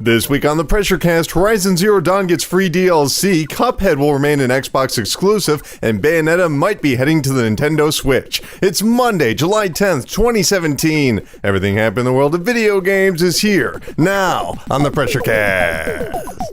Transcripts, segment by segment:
This week on the PRESSURECAST, Horizon Zero Dawn gets free DLC, Cuphead will remain an Xbox exclusive, and Bayonetta might be heading to the Nintendo Switch. It's Monday, July 10th, 2017. Everything happening in the world of video games is here, now, on the PRESSURECAST.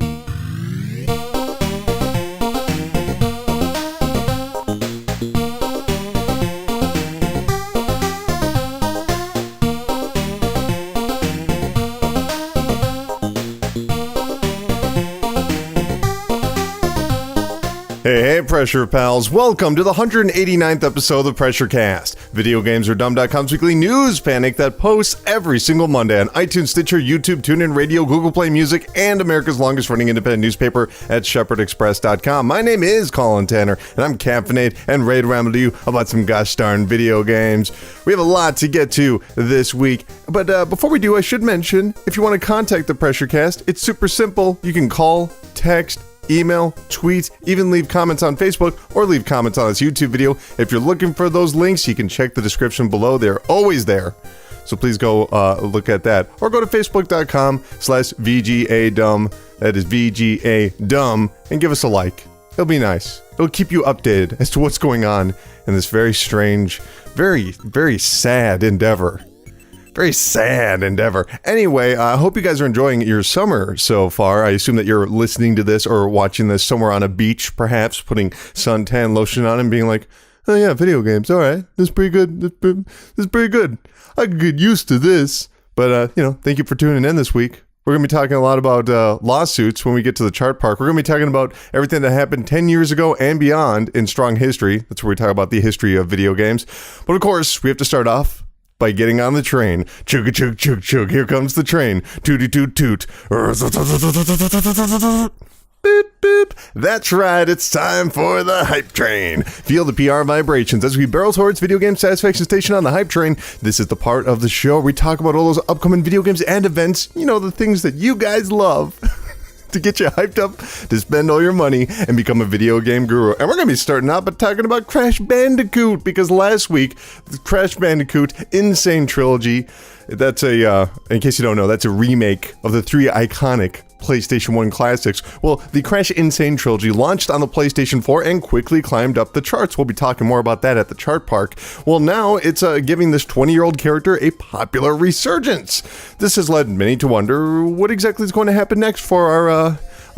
Hey, Pressure Pals, welcome to the 189th episode of the PRESSURECAST, VideoGamesAreDumb.com's weekly news panic that posts every single Monday on iTunes, Stitcher, YouTube, TuneIn Radio, Google Play Music, and America's longest-running independent newspaper at ShepherdExpress.com. My name is Colin Tanner, and I'm caffeinated and ready to ramble to you about some gosh darn video games. We have a lot to get to this week, but before we do, I should mention, if you want to contact the PRESSURECAST, it's super simple. You can call, text, email, tweet, even leave comments on Facebook or leave comments on this YouTube video. If you're looking for those links, you can check the description below. They're always there. So please go look at that. Or go to facebook.com/VGADumb. That is VGADumb. And give us a like. It'll be nice. It'll keep you updated as to what's going on in this very strange, very, very sad endeavor. Very sad endeavor. Anyway, I hope you guys are enjoying your summer so far. I assume that you're listening to this or watching this somewhere on a beach, perhaps, putting suntan lotion on and being like, oh yeah, video games, alright, this is pretty good, this is pretty good. I could get used to this. But, thank you for tuning in this week. We're going to be talking a lot about lawsuits when we get to the chart park. We're going to be talking about everything that happened 10 years ago and beyond in strong history. That's where we talk about the history of video games. But of course, we have to start off by getting on the train. Chugga chug chug chug. Here comes the train. Tooty toot toot. Boop boop. That's right. It's time for the hype train. Feel the PR vibrations as we barrel towards Video Game Satisfaction Station on the hype train. This is the part of the show where we talk about all those upcoming video games and events. You know, the things that you guys love. To get you hyped up to spend all your money and become a video game guru. And we're going to be starting out by talking about Crash Bandicoot, because last week, the Crash Bandicoot Insane Trilogy, that's a, in case you don't know, that's a remake of the three iconic PlayStation 1 classics. Well, the Crash Insane Trilogy launched on the PlayStation 4 and quickly climbed up the charts. We'll be talking more about that at the chart park. Well, now it's giving this 20-year-old character a popular resurgence. This has led many to wonder what exactly is going to happen next for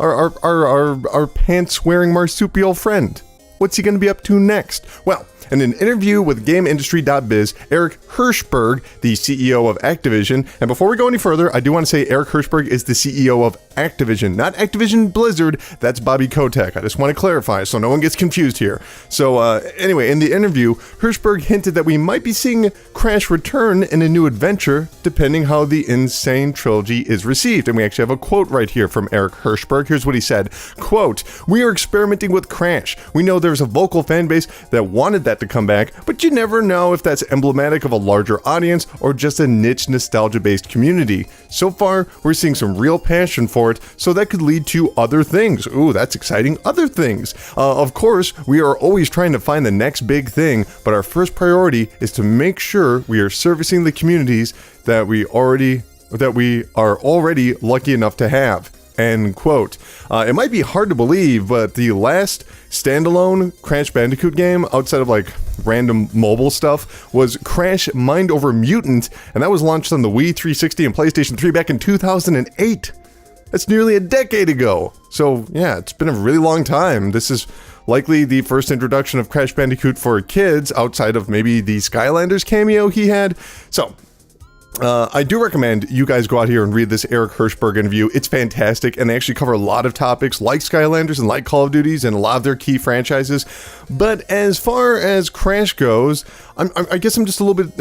our pants-wearing marsupial friend. What's he going to be up to next? Well, in an interview with GameIndustry.biz, Eric Hirshberg, the CEO of Activision, and before we go any further, I do want to say Eric Hirshberg is the CEO of Activision, not Activision Blizzard. That's Bobby Kotick. I just want to clarify so no one gets confused here. So anyway, in the interview, Hirshberg hinted that we might be seeing Crash return in a new adventure, depending how the Insane Trilogy is received. And we actually have a quote right here from Eric Hirshberg. Here's what he said, quote, "We are experimenting with Crash. We know there's a vocal fan base that wanted that to come back, but you never know if that's emblematic of a larger audience or just a niche nostalgia-based community. So far, we're seeing some real passion for it, so that could lead to other things." Ooh, that's exciting. Other things. Of course, we are always trying to find the next big thing, but our first priority is to make sure we are servicing the communities that we are already lucky enough to have. End quote. It might be hard to believe, but the last standalone Crash Bandicoot game, outside of like random mobile stuff, was Crash Mind Over Mutant, and that was launched on the Wii 360 and PlayStation 3 back in 2008. That's nearly a decade ago. So yeah, it's been a really long time. This is likely the first introduction of Crash Bandicoot for kids, outside of maybe the Skylanders cameo he had. So I do recommend you guys go out here and read this Eric Hirshberg interview. It's fantastic, and they actually cover a lot of topics like Skylanders and like Call of Duties and a lot of their key franchises. But as far as Crash goes, I guess I'm just a little bit,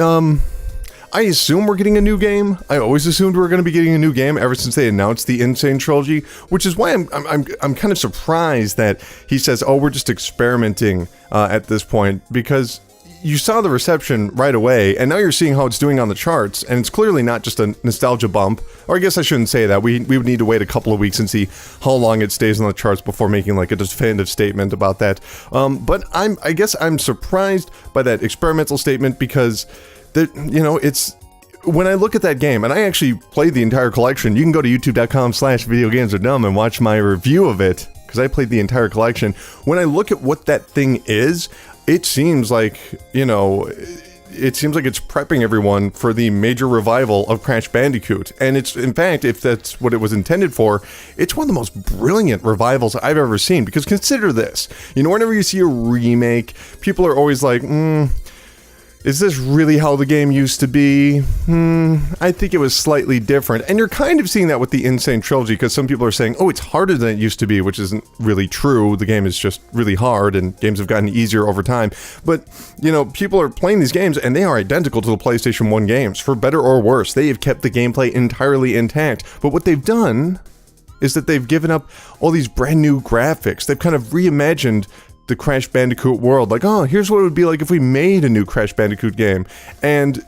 I assume we're getting a new game. I always assumed we were going to be getting a new game ever since they announced the Insane Trilogy, which is why I'm kind of surprised that he says, oh, we're just experimenting at this point, because you saw the reception right away, and now you're seeing how it's doing on the charts, and it's clearly not just a nostalgia bump. Or I guess I shouldn't say that. We would need to wait a couple of weeks and see how long it stays on the charts before making like a definitive statement about that. But I guess I'm surprised by that experimental statement, because it's when I look at that game, and I actually played the entire collection, you can go to youtube.com/videogamesardumb and watch my review of it, because I played the entire collection. When I look at what that thing is, it seems like, it seems like it's prepping everyone for the major revival of Crash Bandicoot. And it's, in fact, if that's what it was intended for, it's one of the most brilliant revivals I've ever seen. Because consider this, whenever you see a remake, people are always like, is this really how the game used to be? I think it was slightly different. And you're kind of seeing that with the Insane Trilogy, because some people are saying, oh, it's harder than it used to be, which isn't really true. The game is just really hard, and games have gotten easier over time. But, people are playing these games, and they are identical to the PlayStation 1 games, for better or worse. They have kept the gameplay entirely intact. But what they've done is that they've given up all these brand new graphics. They've kind of reimagined the Crash Bandicoot world, like, oh, here's what it would be like if we made a new Crash Bandicoot game. And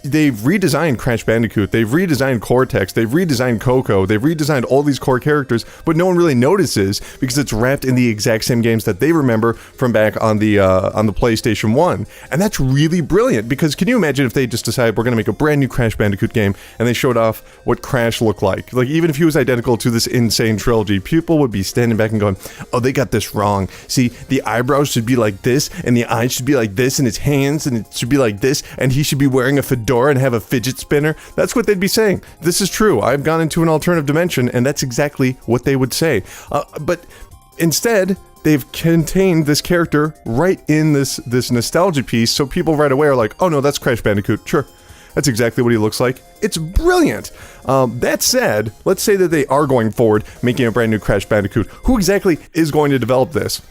they've redesigned Crash Bandicoot, they've redesigned Cortex, they've redesigned Coco, they've redesigned all these core characters, but no one really notices because it's wrapped in the exact same games that they remember from back on the PlayStation 1. And that's really brilliant, because can you imagine if they just decided we're going to make a brand new Crash Bandicoot game, and they showed off what Crash looked like? Like, even if he was identical to this Insane Trilogy, people would be standing back and going, oh, they got this wrong. See, the eyebrows should be like this, and the eyes should be like this, and his hands, and it should be like this, and he should be wearing a fedora and have a fidget spinner. That's what they'd be saying. This is true. I've gone into an alternative dimension, and that's exactly what they would say. But instead, they've contained this character right in this nostalgia piece, so people right away are like, oh no, that's Crash Bandicoot. Sure. That's exactly what he looks like. It's brilliant. That said, let's say that they are going forward, making a brand new Crash Bandicoot. Who exactly is going to develop this?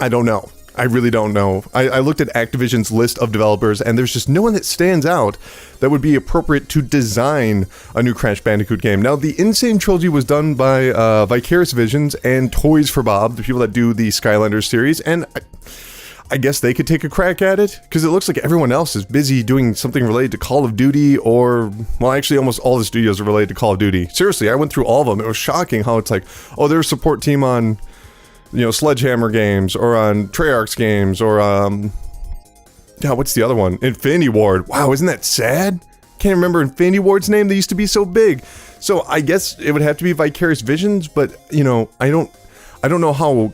I don't know. I really don't know. I looked at Activision's list of developers, and there's just no one that stands out that would be appropriate to design a new Crash Bandicoot game. Now, the Insane Trilogy was done by Vicarious Visions and Toys for Bob, the people that do the Skylanders series, and I guess they could take a crack at it, because it looks like everyone else is busy doing something related to Call of Duty, or, well, actually almost all the studios are related to Call of Duty. Seriously, I went through all of them. It was shocking how it's like, oh, there's a support team on Sledgehammer games, or on Treyarch's games, or, what's the other one? Infinity Ward. Wow, isn't that sad? Can't remember Infinity Ward's name. They used to be so big. So I guess it would have to be Vicarious Visions, but, I don't know how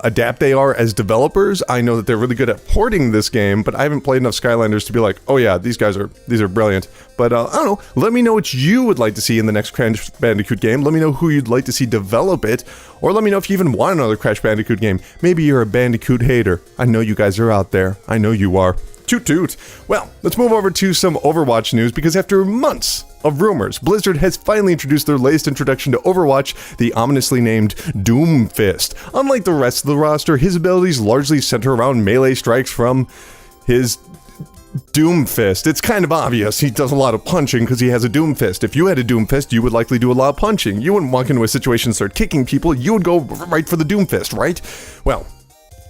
adept they are as developers. I know that they're really good at porting this game, but I haven't played enough Skylanders to be like, oh yeah, these are brilliant. But I don't know, let me know what you would like to see in the next Crash Bandicoot game. Let me know who you'd like to see develop it, or let me know if you even want another Crash Bandicoot game. Maybe you're a Bandicoot hater. I know you guys are out there. I know you are. Toot toot. Well, let's move over to some Overwatch news, because after months of rumors, Blizzard has finally introduced their latest introduction to Overwatch, the ominously named Doomfist. Unlike the rest of the roster, his abilities largely center around melee strikes from his Doomfist. It's kind of obvious he does a lot of punching because he has a Doomfist. If you had a Doomfist, you would likely do a lot of punching. You wouldn't walk into a situation and start kicking people. You would go right for the Doomfist, right? Well,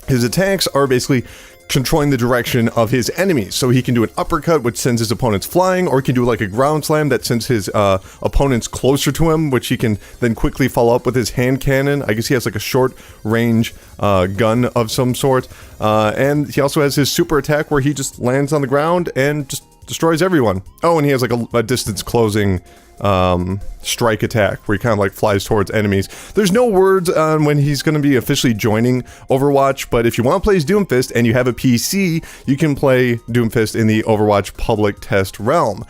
his attacks are basically controlling the direction of his enemies. So he can do an uppercut, which sends his opponents flying, or he can do like a ground slam that sends his opponents closer to him, which he can then quickly follow up with his hand cannon. I guess he has like a short range gun of some sort. And he also has his super attack where he just lands on the ground and just destroys everyone. Oh, and he has like a distance closing strike attack where he kind of like flies towards enemies. There's no words on when he's going to be officially joining Overwatch, but if you want to play as Doomfist and you have a PC, you can play Doomfist in the Overwatch public test realm.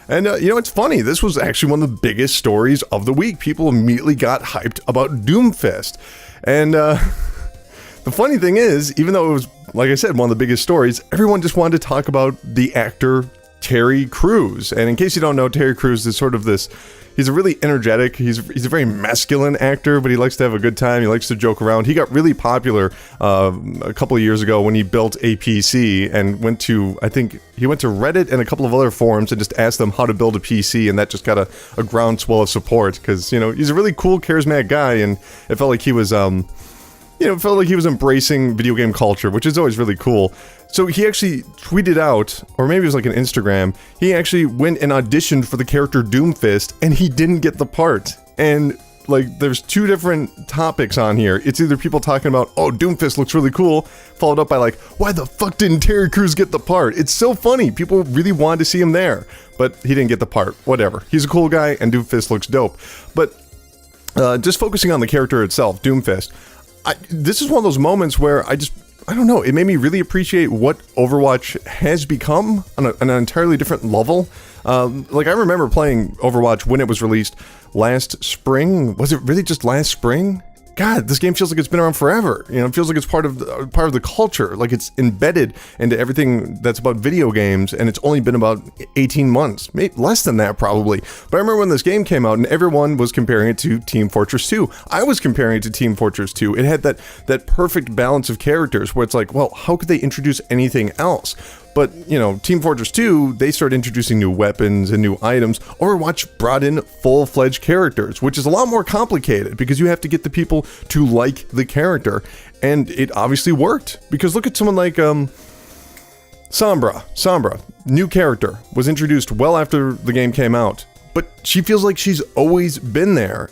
And it's funny, this was actually one of the biggest stories of the week. People immediately got hyped about Doomfist. And the funny thing is, even though it was, like I said, one of the biggest stories, everyone just wanted to talk about the actor Terry Crews. And in case you don't know, Terry Crews is sort of this, he's a really energetic, he's a very masculine actor, but he likes to have a good time, he likes to joke around. He got really popular a couple of years ago when he built a PC and went to Reddit and a couple of other forums and just asked them how to build a PC, and that just got a groundswell of support, because, he's a really cool, charismatic guy, and it felt like he was, embracing video game culture, which is always really cool. So he actually tweeted out, or maybe it was like an Instagram, he actually went and auditioned for the character Doomfist, and he didn't get the part. And like there's two different topics on here. It's either people talking about, oh, Doomfist looks really cool, followed up by like, why the fuck didn't Terry Crews get the part? It's so funny. People really wanted to see him there, but he didn't get the part. Whatever. He's a cool guy, and Doomfist looks dope. But just focusing on the character itself, Doomfist, this is one of those moments where I don't know, it made me really appreciate what Overwatch has become on an entirely different level. Like, I remember playing Overwatch when it was released last spring. Was it really just last spring? God, this game feels like it's been around forever. You know, it feels like it's part of the culture. Like, it's embedded into everything that's about video games, and it's only been about 18 months. Maybe less than that, probably. But I remember when this game came out, and everyone was comparing it to Team Fortress 2. I was comparing it to Team Fortress 2. It had that perfect balance of characters where it's like, well, how could they introduce anything else? But, you know, Team Fortress 2, they started introducing new weapons and new items. Overwatch brought in full-fledged characters, which is a lot more complicated because you have to get the people to like the character. And it obviously worked. Because look at someone like Sombra. Sombra, new character, was introduced well after the game came out. But she feels like she's always been there.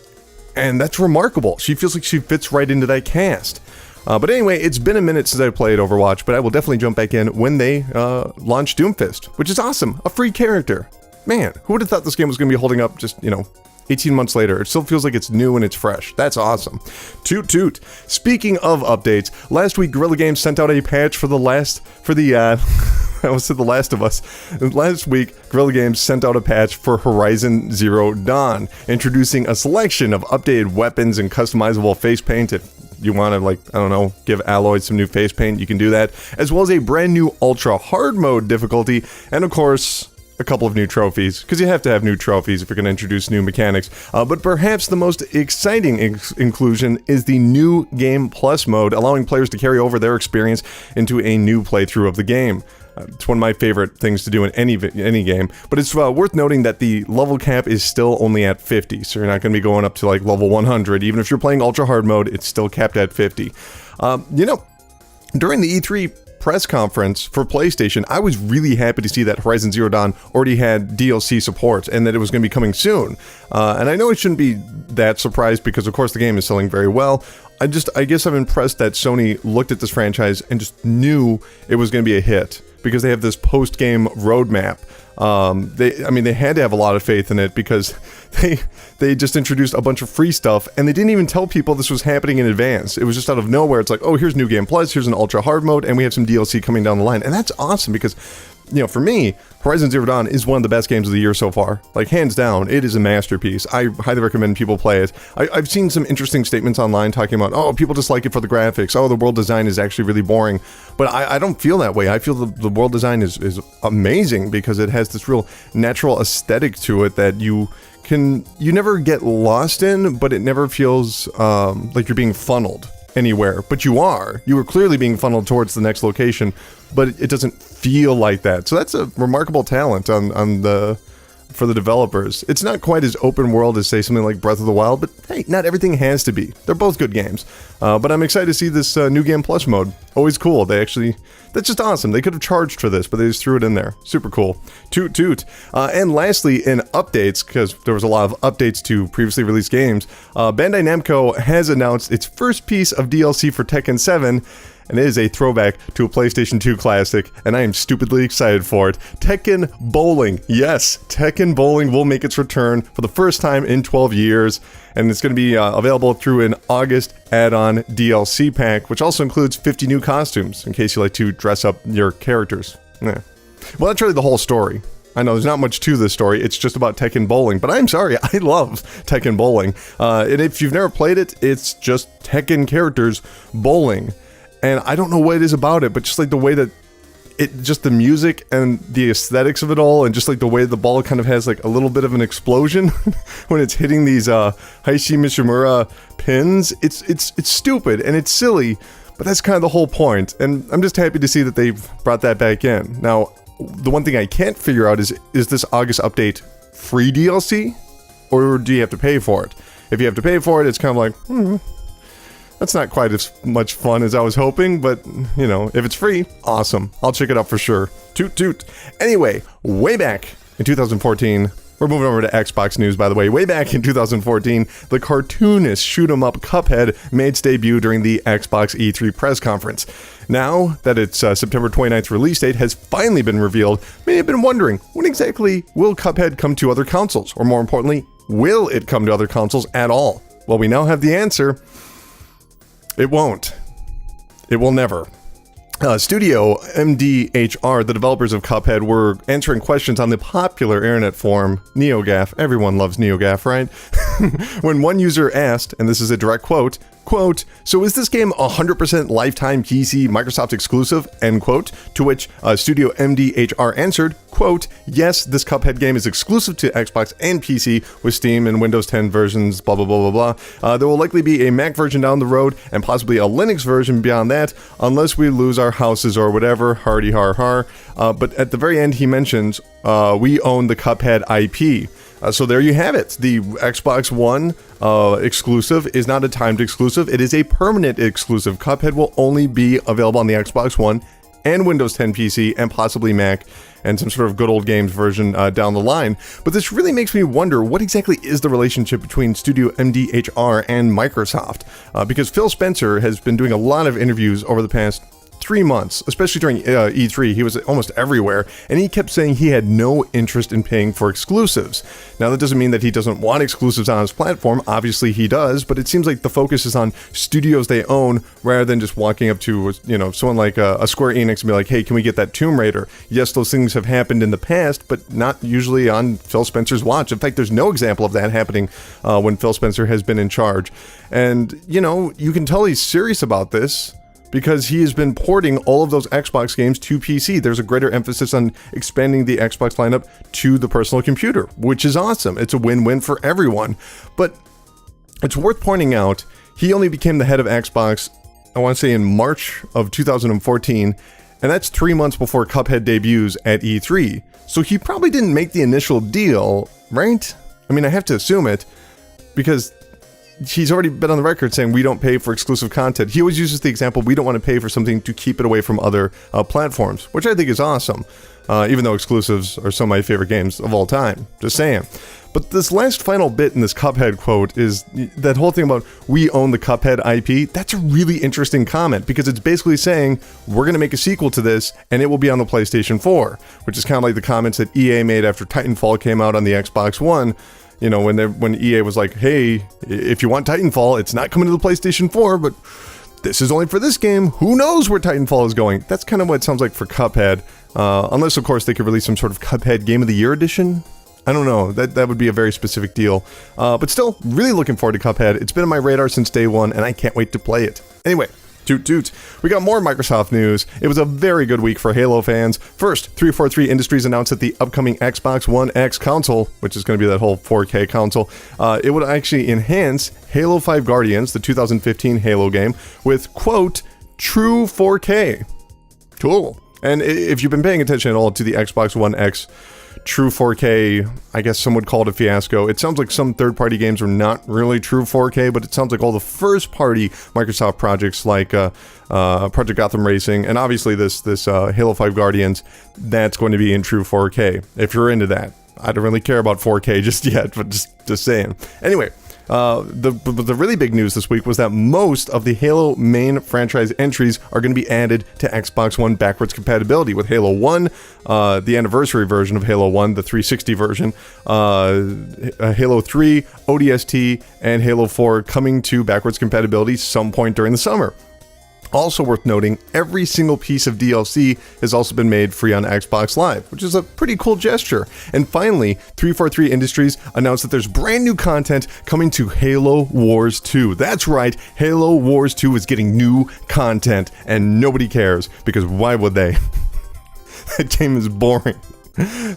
And that's remarkable. She feels like she fits right into that cast. But anyway, it's been a minute since I played Overwatch, but I will definitely jump back in when they launch Doomfist, which is awesome. A free character. Man, who would have thought this game was going to be holding up just, 18 months later? It still feels like it's new and it's fresh. That's awesome. Toot toot. Speaking of updates, last week Guerrilla Games sent out a patch for I almost said The Last of Us. Last week, Guerrilla Games sent out a patch for Horizon Zero Dawn, introducing a selection of updated weapons and customizable face paint. If you want to, give Alloy some new face paint, you can do that, as well as a brand new ultra hard mode difficulty, and of course, a couple of new trophies, because you have to have new trophies if you're going to introduce new mechanics. But perhaps the most exciting inclusion is the new Game Plus mode, allowing players to carry over their experience into a new playthrough of the game. It's one of my favorite things to do in any game, but it's worth noting that the level cap is still only at 50, so you're not going to be going up to like level 100. Even if you're playing ultra hard mode, it's still capped at 50. During the E3 press conference for PlayStation, I was really happy to see that Horizon Zero Dawn already had DLC support and that it was going to be coming soon. And I know it shouldn't be that surprised because, of course, the game is selling very well. I guess I'm impressed that Sony looked at this franchise and just knew it was going to be a hit because they have this post-game roadmap. They had to have a lot of faith in it because they just introduced a bunch of free stuff and they didn't even tell people this was happening in advance. It was just out of nowhere. It's like, oh, here's New Game Plus, here's an ultra hard mode, and we have some DLC coming down the line. And that's awesome because, for me, Horizon Zero Dawn is one of the best games of the year so far. Like, hands down, it is a masterpiece. I highly recommend people play it. I've seen some interesting statements online talking about, oh, people just like it for the graphics. Oh, the world design is actually really boring. But I don't feel that way. I feel the world design is amazing because it has this real natural aesthetic to it that you never get lost in, but it never feels like you're being funneled anywhere. But you are clearly being funneled towards the next location, but it doesn't feel like that. So that's a remarkable talent for the developers. It's not quite as open world as, say, something like Breath of the Wild, but hey, not everything has to be. They're both good games. But I'm excited to see this new Game Plus mode. Always cool. That's just awesome. They could have charged for this, but they just threw it in there. Super cool. Toot toot. And lastly, in updates, because there was a lot of updates to previously released games, Bandai Namco has announced its first piece of DLC for Tekken 7, and it is a throwback to a PlayStation 2 classic, and I am stupidly excited for it. Tekken Bowling. Yes, Tekken Bowling will make its return for the first time in 12 years, and it's going to be available through an August add-on DLC pack, which also includes 50 new costumes, in case you like to dress up your characters. Yeah. Well, that's really the whole story. I know there's not much to this story, it's just about Tekken Bowling, but I'm sorry, I love Tekken Bowling. And if you've never played it, it's just Tekken characters bowling. And I don't know what it is about it, but just like the way that just the music and the aesthetics of it all, and just like the way the ball kind of has like a little bit of an explosion when it's hitting these Heishi Mishimura pins. It's stupid and it's silly, but that's kind of the whole point. And I'm just happy to see that they've brought that back in. Now, the one thing I can't figure out is this August update free DLC, or do you have to pay for it? If you have to pay for it, it's kind of like, that's not quite as much fun as I was hoping, but, if it's free, awesome. I'll check it out for sure. Toot toot. Anyway, way back in 2014, We're moving over to Xbox news, by the way. Way back in 2014, the cartoonist shoot-'em-up Cuphead made its debut during the Xbox E3 press conference. Now that its September 29th release date has finally been revealed, many have been wondering, when exactly will Cuphead come to other consoles? Or more importantly, will it come to other consoles at all? Well, we now have the answer. It won't. It will never. Studio MDHR, the developers of Cuphead, were answering questions on the popular internet forum NeoGAF. Everyone loves NeoGAF, right? When one user asked, and this is a direct quote, "So is this game 100% lifetime PC Microsoft exclusive?" End quote. To which Studio MDHR answered, "Yes, this Cuphead game is exclusive to Xbox and PC with Steam and Windows 10 versions, blah, blah, blah, blah, blah. There will likely be a Mac version down the road and possibly a Linux version beyond that, unless we lose our houses or whatever, hardy har har." But at the very end, he mentions, we own the Cuphead IP. So there you have it. The Xbox One exclusive is not a timed exclusive. It is a permanent exclusive. Cuphead will only be available on the Xbox One and Windows 10 PC and possibly Mac and some sort of good old games version down the line. But this really makes me wonder, what exactly is the relationship between Studio MDHR and Microsoft? Because Phil Spencer has been doing a lot of interviews over the past 3 months, especially during E3. He was almost everywhere, and he kept saying he had no interest in paying for exclusives. Now, that doesn't mean that he doesn't want exclusives on his platform. Obviously, he does, but it seems like the focus is on studios they own rather than just walking up to, someone like a Square Enix and be like, "Hey, can we get that Tomb Raider?" Yes, those things have happened in the past, but not usually on Phil Spencer's watch. In fact, there's no example of that happening when Phil Spencer has been in charge. And, you can tell he's serious about this, because he has been porting all of those Xbox games to PC. There's a greater emphasis on expanding the Xbox lineup to the personal computer, which is awesome. It's a win-win for everyone. But it's worth pointing out, he only became the head of Xbox, I want to say in March of 2014, and that's 3 months before Cuphead debuts at E3. So he probably didn't make the initial deal, right? I mean, I have to assume it, because he's already been on the record saying we don't pay for exclusive content. He always uses the example, we don't want to pay for something to keep it away from other platforms, which I think is awesome, even though exclusives are some of my favorite games of all time. Just saying. But this last final bit in this Cuphead quote is that whole thing about we own the Cuphead IP. That's a really interesting comment, because it's basically saying we're going to make a sequel to this and it will be on the PlayStation 4, which is kind of like the comments that EA made after Titanfall came out on the Xbox One. When EA was like, "Hey, if you want Titanfall, it's not coming to the PlayStation 4, but this is only for this game. Who knows where Titanfall is going?" That's kind of what it sounds like for Cuphead. Unless, of course, they could release some sort of Cuphead Game of the Year edition. I don't know. That would be a very specific deal. But still, really looking forward to Cuphead. It's been on my radar since day one, and I can't wait to play it. Anyway, toot toot. We got more Microsoft news. It was a very good week for Halo fans. First, 343 Industries announced that the upcoming Xbox One X console, which is going to be that whole 4K console, it would actually enhance Halo 5 Guardians, the 2015 Halo game, with, quote, true 4K. Cool. And if you've been paying attention at all to the Xbox One X true 4K, I guess some would call it a fiasco. It sounds like some third-party games are not really true 4K, but it sounds like all the first-party Microsoft projects like Project Gotham Racing, and obviously this Halo 5 Guardians, that's going to be in true 4K, if you're into that. I don't really care about 4K just yet, but just saying. Anyway, the really big news this week was that most of the Halo main franchise entries are going to be added to Xbox One backwards compatibility, with Halo 1, the anniversary version of Halo 1, the 360 version, Halo 3, ODST, and Halo 4 coming to backwards compatibility some point during the summer. Also worth noting, every single piece of DLC has also been made free on Xbox Live, which is a pretty cool gesture. And finally, 343 Industries announced that there's brand new content coming to Halo Wars 2. That's right, Halo Wars 2 is getting new content, and nobody cares, because why would they? That game is boring.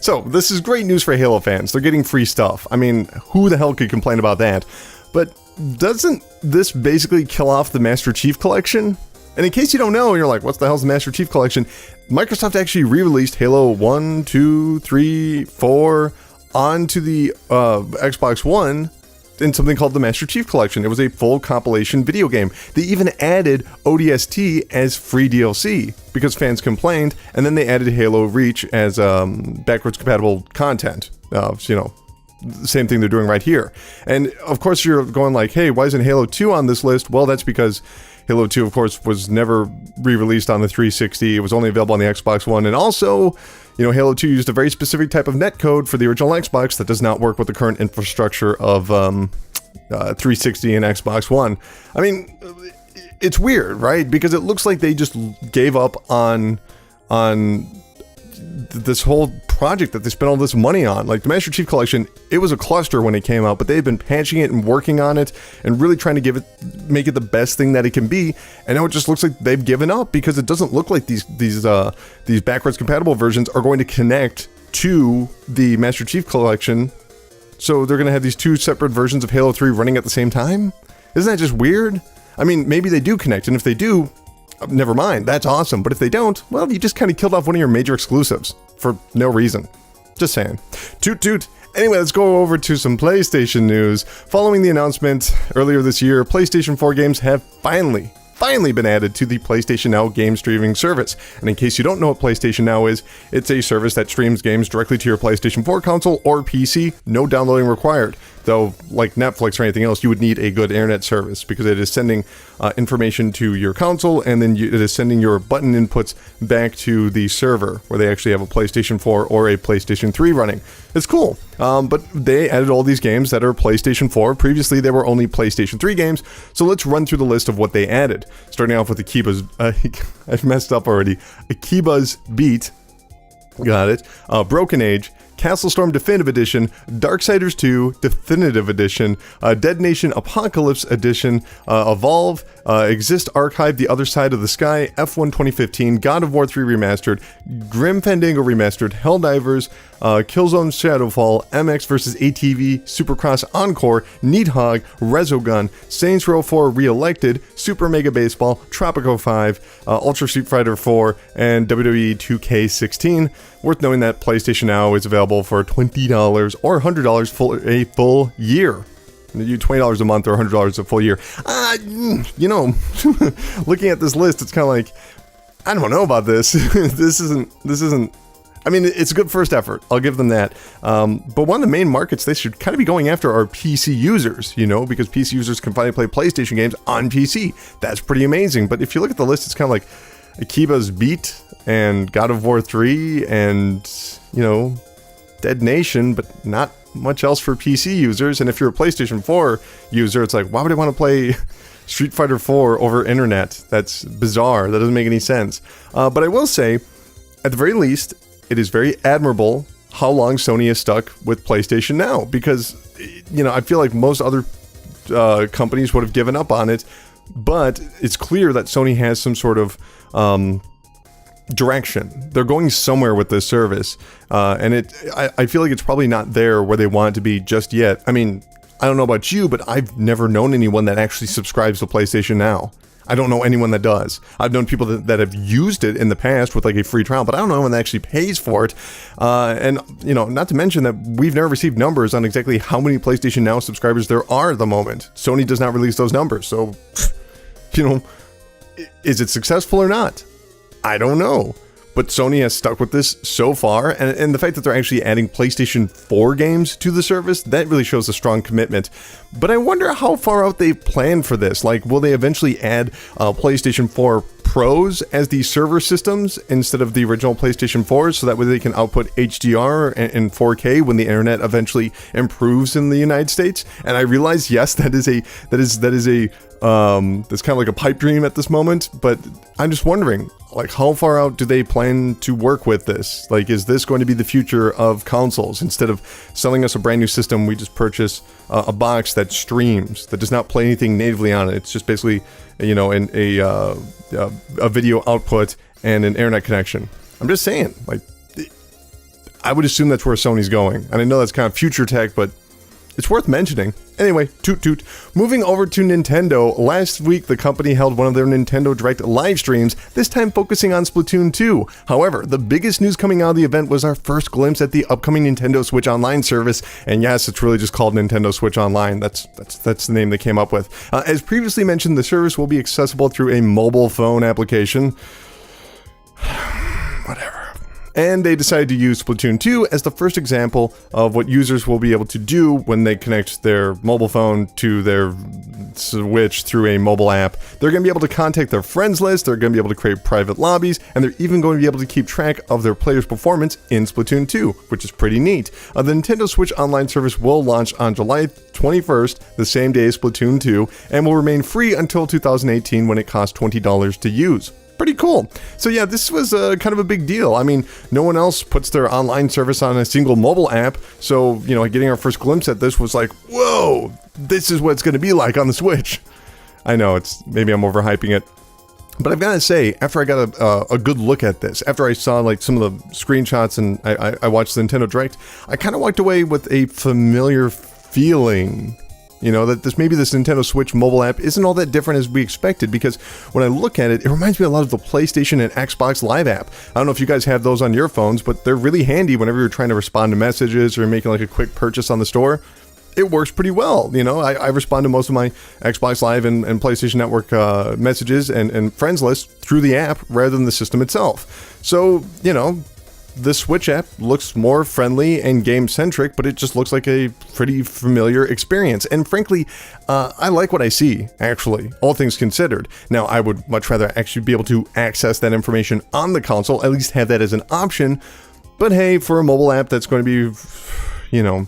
So, this is great news for Halo fans. They're getting free stuff. I mean, who the hell could complain about that? But doesn't this basically kill off the Master Chief Collection? And in case you don't know, and you're like, what the hell's the Master Chief Collection? Microsoft actually re-released Halo 1, 2, 3, 4 onto the Xbox One in something called the Master Chief Collection. It was a full compilation video game. They even added ODST as free DLC because fans complained, and then they added Halo Reach as backwards compatible content. the same thing they're doing right here. And of course you're going like, hey, why isn't Halo 2 on this list? Well, that's because Halo 2, of course, was never re-released on the 360. It was only available on the Xbox One. And also, you know, Halo 2 used a very specific type of netcode for the original Xbox that does not work with the current infrastructure of 360 and Xbox One. I mean, it's weird, right? Because it looks like they just gave up on this whole project that they spent all this money on. Like the Master Chief Collection, it was a cluster when it came out, but they've been patching it and working on it and really trying to make it the best thing that it can be. And now it just looks like they've given up because it doesn't look like these backwards compatible versions are going to connect to the Master Chief Collection. So they're going to have these two separate versions of Halo 3 running at the same time? Isn't that just weird? I mean, maybe they do connect, and if they do, never mind, that's awesome. But if they don't, well, you just kind of killed off one of your major exclusives for no reason. Just saying. Toot toot. Anyway, let's go over to some PlayStation news. Following the announcement earlier this year, PlayStation 4 games have finally been added to the PlayStation Now game streaming service. And in case you don't know what PlayStation Now is, it's a service that streams games directly to your PlayStation 4 console or PC, no downloading required. Though, like Netflix or anything else, you would need a good internet service because it is sending information to your console, and then it is sending your button inputs back to the server where they actually have a PlayStation 4 or a PlayStation 3 running. It's cool. But they added all these games that are PlayStation 4. Previously, they were only PlayStation 3 games. So let's run through the list of what they added. Starting off with Akiba's... I've messed up already. Akiba's Beat. Got it. Broken Age. Castle Storm Definitive Edition, Darksiders 2 Definitive Edition, Dead Nation Apocalypse Edition, Evolve, Exist Archive, The Other Side of the Sky, F1 2015, God of War 3 Remastered, Grim Fandango Remastered, Helldivers, Killzone Shadowfall, MX vs. ATV, Supercross Encore, Needhog, Resogun, Saints Row 4 Re-Elected, Super Mega Baseball, Tropico 5, Ultra Street Fighter 4, and WWE 2K16. Worth knowing that PlayStation Now is available for $20 or $100 for a full year. You $20 a month or $100 a full year. You know, looking at this list, it's kind of like, I don't know about this. This isn't. I mean, it's a good first effort. I'll give them that. But one of the main markets they should kind of be going after are PC users, you know, because PC users can finally play PlayStation games on PC. That's pretty amazing. But if you look at the list, it's kind of like Akiba's Beat and God of War 3 and, you know, Dead Nation, but not much else for PC users. And if you're a PlayStation 4 user, it's like, why would I want to play Street Fighter 4 over internet? That's bizarre. That doesn't make any sense. But I will say, at the very least, it is very admirable how long Sony is stuck with PlayStation Now, because, you know, I feel like most other companies would have given up on it, but it's clear that Sony has some sort of direction. They're going somewhere with this service, and I feel like it's probably not there where they want it to be just yet. I mean, I don't know about you, but I've never known anyone that actually subscribes to PlayStation Now. I don't know anyone that does. I've known people that have used it in the past with like a free trial, but I don't know anyone that actually pays for it. And, you know, not to mention that we've never received numbers on exactly how many PlayStation Now subscribers there are at the moment. Sony does not release those numbers. So, you know, is it successful or not? I don't know. But Sony has stuck with this so far, and the fact that they're actually adding PlayStation 4 games to the service, that really shows a strong commitment. But I wonder how far out they plan for this. Like, will they eventually add PlayStation 4 Pros as the server systems instead of the original PlayStation 4s, so that way they can output HDR and 4K when the internet eventually improves in the United States? And I realize, yes, that's kind of like a pipe dream at this moment, but I'm just wondering, like, how far out do they plan to work with this? Like, is this going to be the future of consoles? Instead of selling us a brand new system, we just purchase a box that streams, that does not play anything natively on it. It's just basically, you know, a video output and an internet connection. I'm just saying, like, I would assume that's where Sony's going. And I know that's kind of future tech, but it's worth mentioning. Anyway, toot toot. Moving over to Nintendo, last week the company held one of their Nintendo Direct live streams, this time focusing on Splatoon 2. However, the biggest news coming out of the event was our first glimpse at the upcoming Nintendo Switch Online service, and yes, it's really just called Nintendo Switch Online. That's the name they came up with. As previously mentioned, the service will be accessible through a mobile phone application. Whatever. And they decided to use Splatoon 2 as the first example of what users will be able to do when they connect their mobile phone to their Switch through a mobile app. They're going to be able to contact their friends list, they're going to be able to create private lobbies, and they're even going to be able to keep track of their players' performance in Splatoon 2, which is pretty neat. The Nintendo Switch Online service will launch on July 21st, the same day as Splatoon 2, and will remain free until 2018 when it costs $20 to use. Pretty cool. So yeah, this was kind of a big deal. I mean, no one else puts their online service on a single mobile app, so, you know, getting our first glimpse at this was like, whoa, this is what it's going to be like on the Switch. I know, maybe I'm overhyping it, but I've got to say, after I got a good look at this, after I saw like some of the screenshots and I watched the Nintendo Direct, I kind of walked away with a familiar feeling. You know, that maybe this Nintendo Switch mobile app isn't all that different as we expected, because when I look at it, it reminds me a lot of the PlayStation and Xbox Live app. I don't know if you guys have those on your phones, but they're really handy whenever you're trying to respond to messages or making like a quick purchase on the store. It works pretty well. You know, I respond to most of my Xbox Live and PlayStation Network messages and friends list through the app rather than the system itself. So, you know, the Switch app looks more friendly and game-centric, but it just looks like a pretty familiar experience. And frankly, I like what I see, actually, all things considered. Now, I would much rather actually be able to access that information on the console, at least have that as an option. But hey, for a mobile app that's going to be, you know,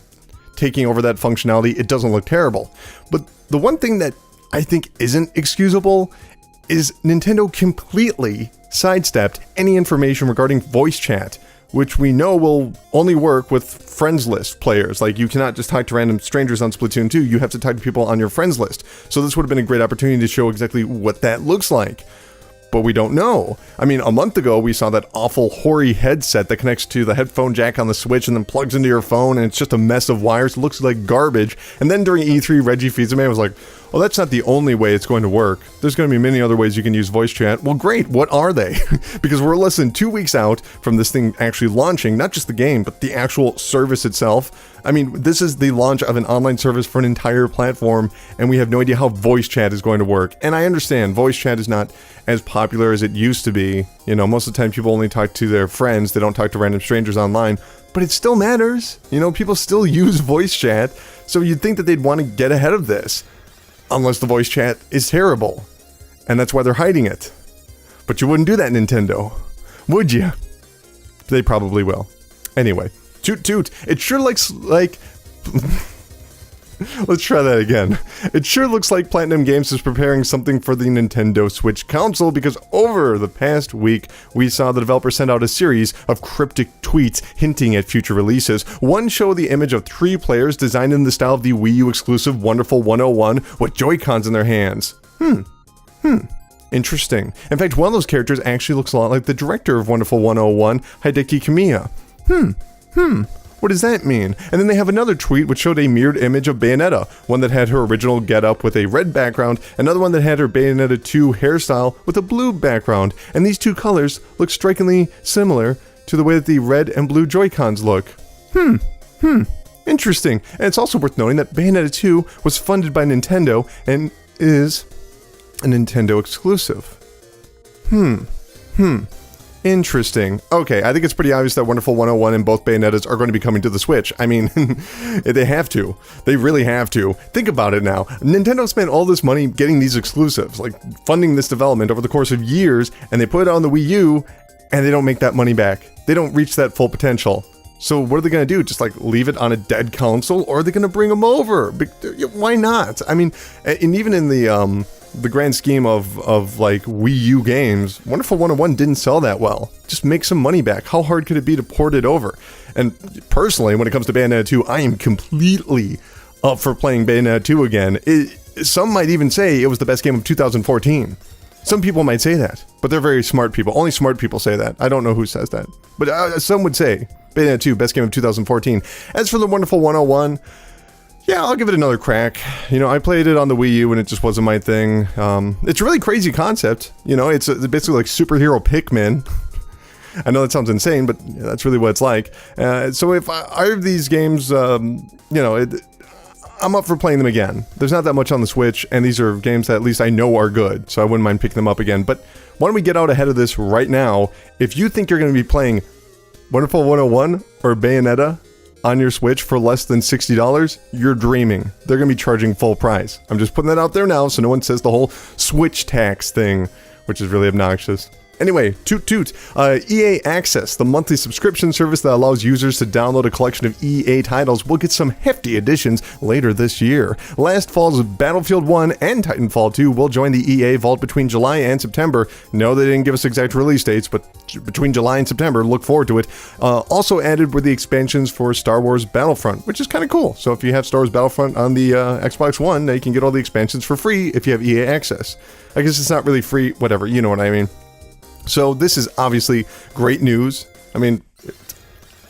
taking over that functionality, it doesn't look terrible. But the one thing that I think isn't excusable is Nintendo completely sidestepped any information regarding voice chat, which we know will only work with friends list players. Like, you cannot just talk to random strangers on Splatoon 2, you have to talk to people on your friends list. So this would have been a great opportunity to show exactly what that looks like. But we don't know. I mean, a month ago, we saw that awful hoary headset that connects to the headphone jack on the Switch and then plugs into your phone, and it's just a mess of wires. It looks like garbage. And then during E3, Reggie Fils-Aimé was like, well, that's not the only way it's going to work. There's going to be many other ways you can use voice chat. Well, great. What are they? Because we're less than 2 weeks out from this thing actually launching, not just the game, but the actual service itself. I mean, this is the launch of an online service for an entire platform, and we have no idea how voice chat is going to work. And I understand voice chat is not as popular as it used to be. You know, most of the time people only talk to their friends. They don't talk to random strangers online. But it still matters. You know, people still use voice chat. So you'd think that they'd want to get ahead of this. Unless the voice chat is terrible. And that's why they're hiding it. But you wouldn't do that, Nintendo. Would you? They probably will. Anyway. Toot toot. It sure looks like... Let's try that again. It sure looks like Platinum Games is preparing something for the Nintendo Switch console, because over the past week, we saw the developer send out a series of cryptic tweets hinting at future releases. One showed the image of 3 players designed in the style of the Wii U exclusive Wonderful 101 with Joy-Cons in their hands. Interesting. In fact, one of those characters actually looks a lot like the director of Wonderful 101, Hideki Kamiya. What does that mean? And then they have another tweet which showed a mirrored image of Bayonetta, one that had her original getup with a red background, another one that had her Bayonetta 2 hairstyle with a blue background, and these 2 colors look strikingly similar to the way that the red and blue Joy-Cons look. Interesting. And it's also worth noting that Bayonetta 2 was funded by Nintendo and is a Nintendo exclusive. Interesting. Okay, I think it's pretty obvious that Wonderful 101 and both Bayonettas are going to be coming to the Switch. I mean, they have to. They really have to. Think about it now. Nintendo spent all this money getting these exclusives, like funding this development over the course of years, and they put it on the Wii U, and they don't make that money back. They don't reach that full potential. So what are they going to do? Just like leave it on a dead console, or are they going to bring them over? Why not? I mean, and even in the grand scheme of like Wii U games, Wonderful 101 didn't sell that well. Just make some money back. How hard could it be to port it over? And personally, when it comes to Bayonetta 2, I am completely up for playing Bayonetta 2 again. Some might even say it was the best game of 2014. Some people might say that, but they're very smart people. Only smart people say that. I don't know who says that. But some would say Bayonetta 2, best game of 2014. As for the Wonderful 101, yeah, I'll give it another crack. You know, I played it on the Wii U and it just wasn't my thing. It's a really crazy concept. You know, it's basically like superhero Pikmin. I know that sounds insane, but that's really what it's like. So if either of these games, you know, I'm up for playing them again. There's not that much on the Switch, and these are games that at least I know are good, so I wouldn't mind picking them up again. But why don't we get out ahead of this right now? If you think you're going to be playing Wonderful 101 or Bayonetta on your Switch for less than $60, you're dreaming. They're going to be charging full price. I'm just putting that out there now so no one says the whole Switch tax thing, which is really obnoxious. Anyway, toot toot. EA Access, the monthly subscription service that allows users to download a collection of EA titles, will get some hefty additions later this year. Last fall's Battlefield 1 and Titanfall 2 will join the EA Vault between July and September. No, they didn't give us exact release dates, but between July and September, look forward to it. Also added were the expansions for Star Wars Battlefront, which is kind of cool. So if you have Star Wars Battlefront on the Xbox One, you can get all the expansions for free if you have EA Access. I guess it's not really free, whatever, you know what I mean. So this is obviously great news. I mean,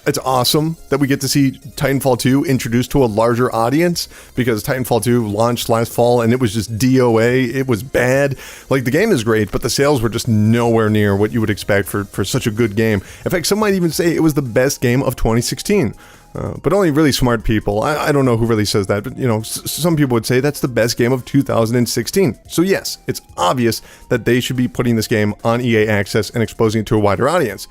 it's awesome that we get to see Titanfall 2 introduced to a larger audience, because Titanfall 2 launched last fall and it was just DOA. It was bad. Like, the game is great, but the sales were just nowhere near what you would expect for such a good game. In fact, some might even say it was the best game of 2016. But only really smart people. I don't know who really says that, but you know, some people would say that's the best game of 2016. So yes, it's obvious that they should be putting this game on EA Access and exposing it to a wider audience.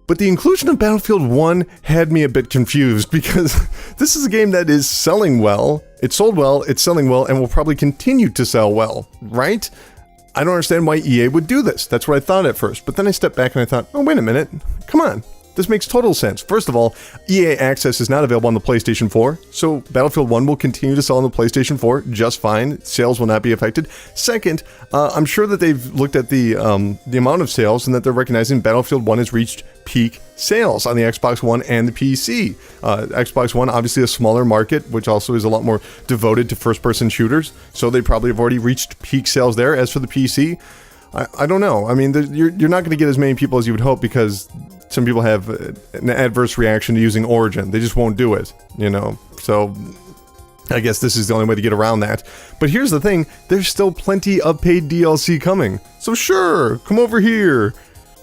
But the inclusion of Battlefield 1 had me a bit confused, because this is a game that is selling well, it sold well, it's selling well, and will probably continue to sell well, right? I don't understand why EA would do this. That's what I thought at first. But then I stepped back and I thought, oh, wait a minute, come on. This makes total sense. First of all, EA Access is not available on the PlayStation 4, so Battlefield 1 will continue to sell on the PlayStation 4 just fine. Sales will not be affected. Second, I'm sure that they've looked at the amount of sales and that they're recognizing Battlefield 1 has reached peak sales on the Xbox One and the PC. Xbox One, obviously a smaller market, which also is a lot more devoted to first-person shooters, so they probably have already reached peak sales there. As for the PC, I don't know. I mean, you're not going to get as many people as you would hope, because some people have an adverse reaction to using Origin. They just won't do it, you know. So I guess this is the only way to get around that. But here's the thing, there's still plenty of paid DLC coming. So sure, come over here,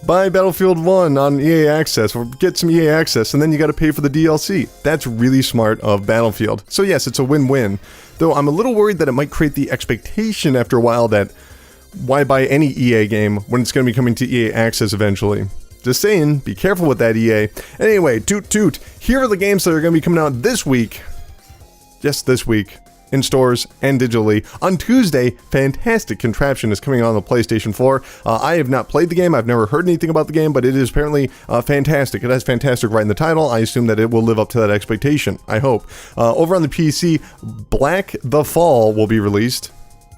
buy Battlefield 1 on EA Access, or get some EA Access, and then you got to pay for the DLC. That's really smart of Battlefield. So yes, it's a win-win. Though I'm a little worried that it might create the expectation after a while that why buy any EA game when it's going to be coming to EA Access eventually? Just saying, be careful with that, EA. Anyway, toot toot. Here are the games that are going to be coming out this week. Yes, this week. In stores and digitally. On Tuesday, Fantastic Contraption is coming out on the PlayStation 4. I have not played the game. I've never heard anything about the game, but it is apparently fantastic. It has fantastic right in the title. I assume that it will live up to that expectation. I hope. Over on the PC, Black the Fall will be released.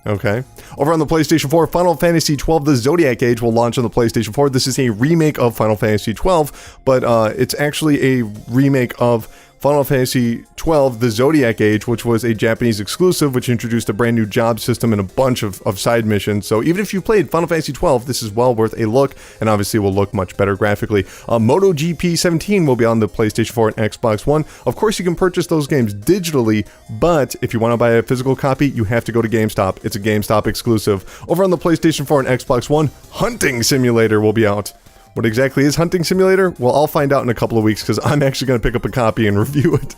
Okay. Over on the PlayStation 4, Final Fantasy XII The Zodiac Age will launch on the PlayStation 4. This is a remake of Final Fantasy XII, but it's actually a remake of Final Fantasy XII The Zodiac Age, which was a Japanese exclusive, which introduced a brand new job system and a bunch of side missions. So even if you played Final Fantasy XII, this is well worth a look, and obviously will look much better graphically. MotoGP 17 will be on the PlayStation 4 and Xbox One. Of course, you can purchase those games digitally, but if you want to buy a physical copy, you have to go to GameStop. It's a GameStop exclusive. Over on the PlayStation 4 and Xbox One, Hunting Simulator will be out. What exactly is Hunting Simulator? Well, I'll find out in a couple of weeks, because I'm actually going to pick up a copy and review it.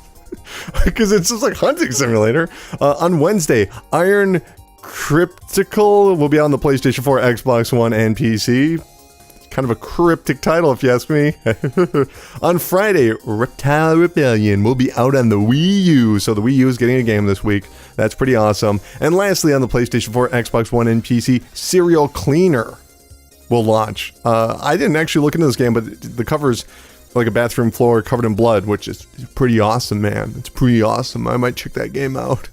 Because it's just like Hunting Simulator. On Wednesday, Iron Cryptical will be on the PlayStation 4, Xbox One, and PC. Kind of a cryptic title, if you ask me. On Friday, Reptile Rebellion will be out on the Wii U. So the Wii U is getting a game this week. That's pretty awesome. And lastly, on the PlayStation 4, Xbox One, and PC, Serial Cleaner will launch. I didn't actually look into this game, but the cover's like a bathroom floor covered in blood, which is pretty awesome, man. It's pretty awesome. I might check that game out.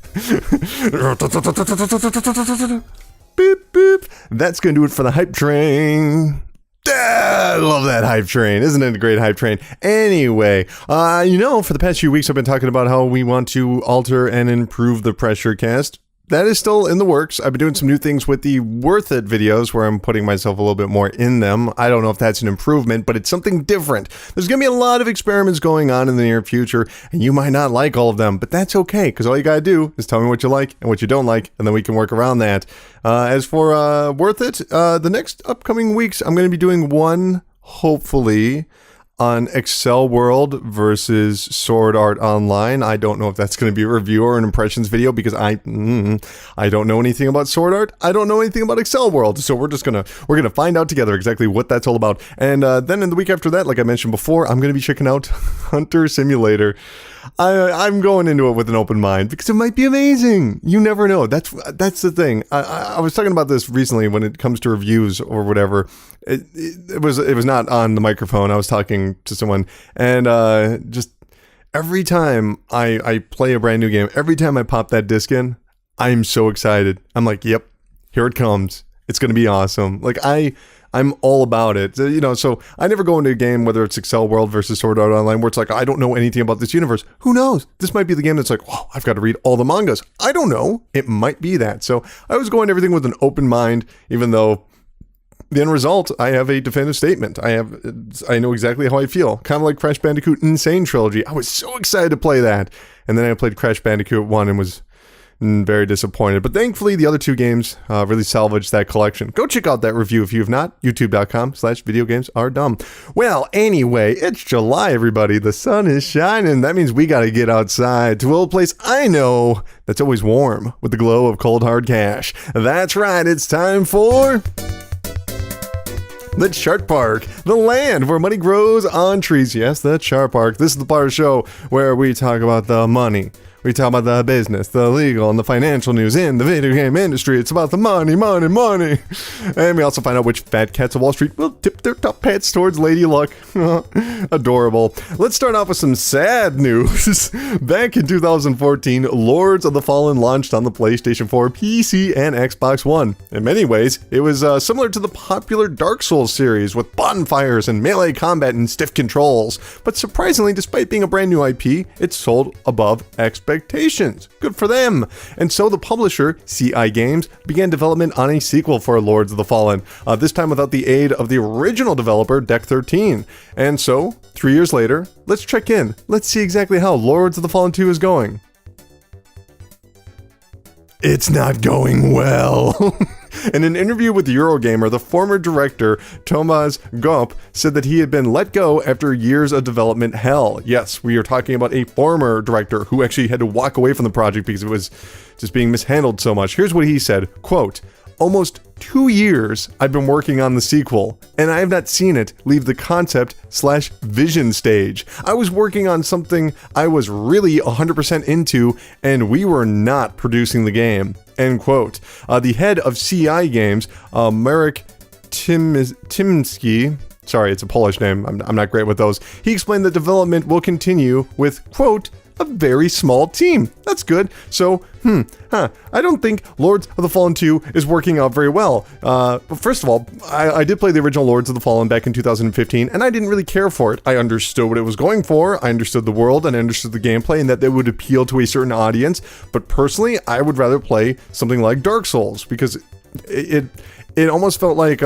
Beep, beep. That's gonna do it for the hype train. I love that hype train. Isn't it a great hype train? Anyway, you know, for the past few weeks, I've been talking about how we want to alter and improve the PRESSURECAST. That is still in the works. I've been doing some new things with the Worth It videos where I'm putting myself a little bit more in them. I don't know if that's an improvement, but it's something different. There's going to be a lot of experiments going on in the near future, and you might not like all of them, but that's okay, because all you got to do is tell me what you like and what you don't like, and then we can work around that. As for Worth It, the next upcoming weeks, I'm going to be doing one, hopefully, on Excel World versus Sword Art Online. I don't know if that's going to be a review or an impressions video because I don't know anything about Sword Art. I don't know anything about Excel World. So we're gonna find out together exactly what that's all about. And then in the week after that, like I mentioned before, I'm going to be checking out Hunter Simulator. I'm going into it with an open mind because it might be amazing. You never know. That's the thing. I was talking about this recently when it comes to reviews or whatever. It was not on the microphone. I was talking to someone, and just every time I play a brand new game, every time I pop that disc in, I'm so excited. I'm like, yep, here it comes. It's going to be awesome. Like I'm all about it. You know, so I never go into a game, whether it's Excel World versus Sword Art Online, where it's like, I don't know anything about this universe. Who knows? This might be the game that's like, wow, I've got to read all the mangas. I don't know. It might be that. So I was going everything with an open mind, even though the end result, I have a definitive statement. I know exactly how I feel. Kind of like Crash Bandicoot Insane Trilogy. I was so excited to play that. And then I played Crash Bandicoot 1 and was very disappointed. But thankfully, the other two games really salvaged that collection. Go check out that review if you have not. YouTube.com/videogamesAreDumb. Well, anyway, it's July, everybody. The sun is shining. That means we got to get outside to a place I know that's always warm with the glow of cold, hard cash. That's right. It's time for the Chart Park, the land where money grows on trees. Yes, the Chart Park. This is the part of the show where we talk about the money. We talk about the business, the legal, and the financial news in the video game industry. It's about the money, money, money. And we also find out which fat cats of Wall Street will tip their top hats towards Lady Luck. Adorable. Let's start off with some sad news. Back in 2014, Lords of the Fallen launched on the PlayStation 4, PC, and Xbox One. In many ways, it was similar to the popular Dark Souls series with bonfires and melee combat and stiff controls. But surprisingly, despite being a brand new IP, it sold above expectations. Good for them. And so the publisher, CI Games, began development on a sequel for Lords of the Fallen, this time without the aid of the original developer, Deck 13. And so, 3 years later, let's check in. Let's see exactly how Lords of the Fallen 2 is going. It's not going well. In an interview with Eurogamer, the former director, Thomas Gaup, said that he had been let go after years of development hell. Yes, we are talking about a former director who actually had to walk away from the project because it was just being mishandled so much. Here's what he said, quote, "Almost 2 years I've been working on the sequel, and I have not seen it leave the concept/vision stage. I was working on something I was really 100% into, and we were not producing the game." End quote. The head of CI Games, Marek Timski, sorry, it's a Polish name, I'm not great with those, he explained that development will continue with, quote, "a very small team." That's good. So, I don't think Lords of the Fallen 2 is working out very well. But first of all, I did play the original Lords of the Fallen back in 2015, and I didn't really care for it. I understood what it was going for, I understood the world, and I understood the gameplay, and that it would appeal to a certain audience. But personally, I would rather play something like Dark Souls, because it almost felt like,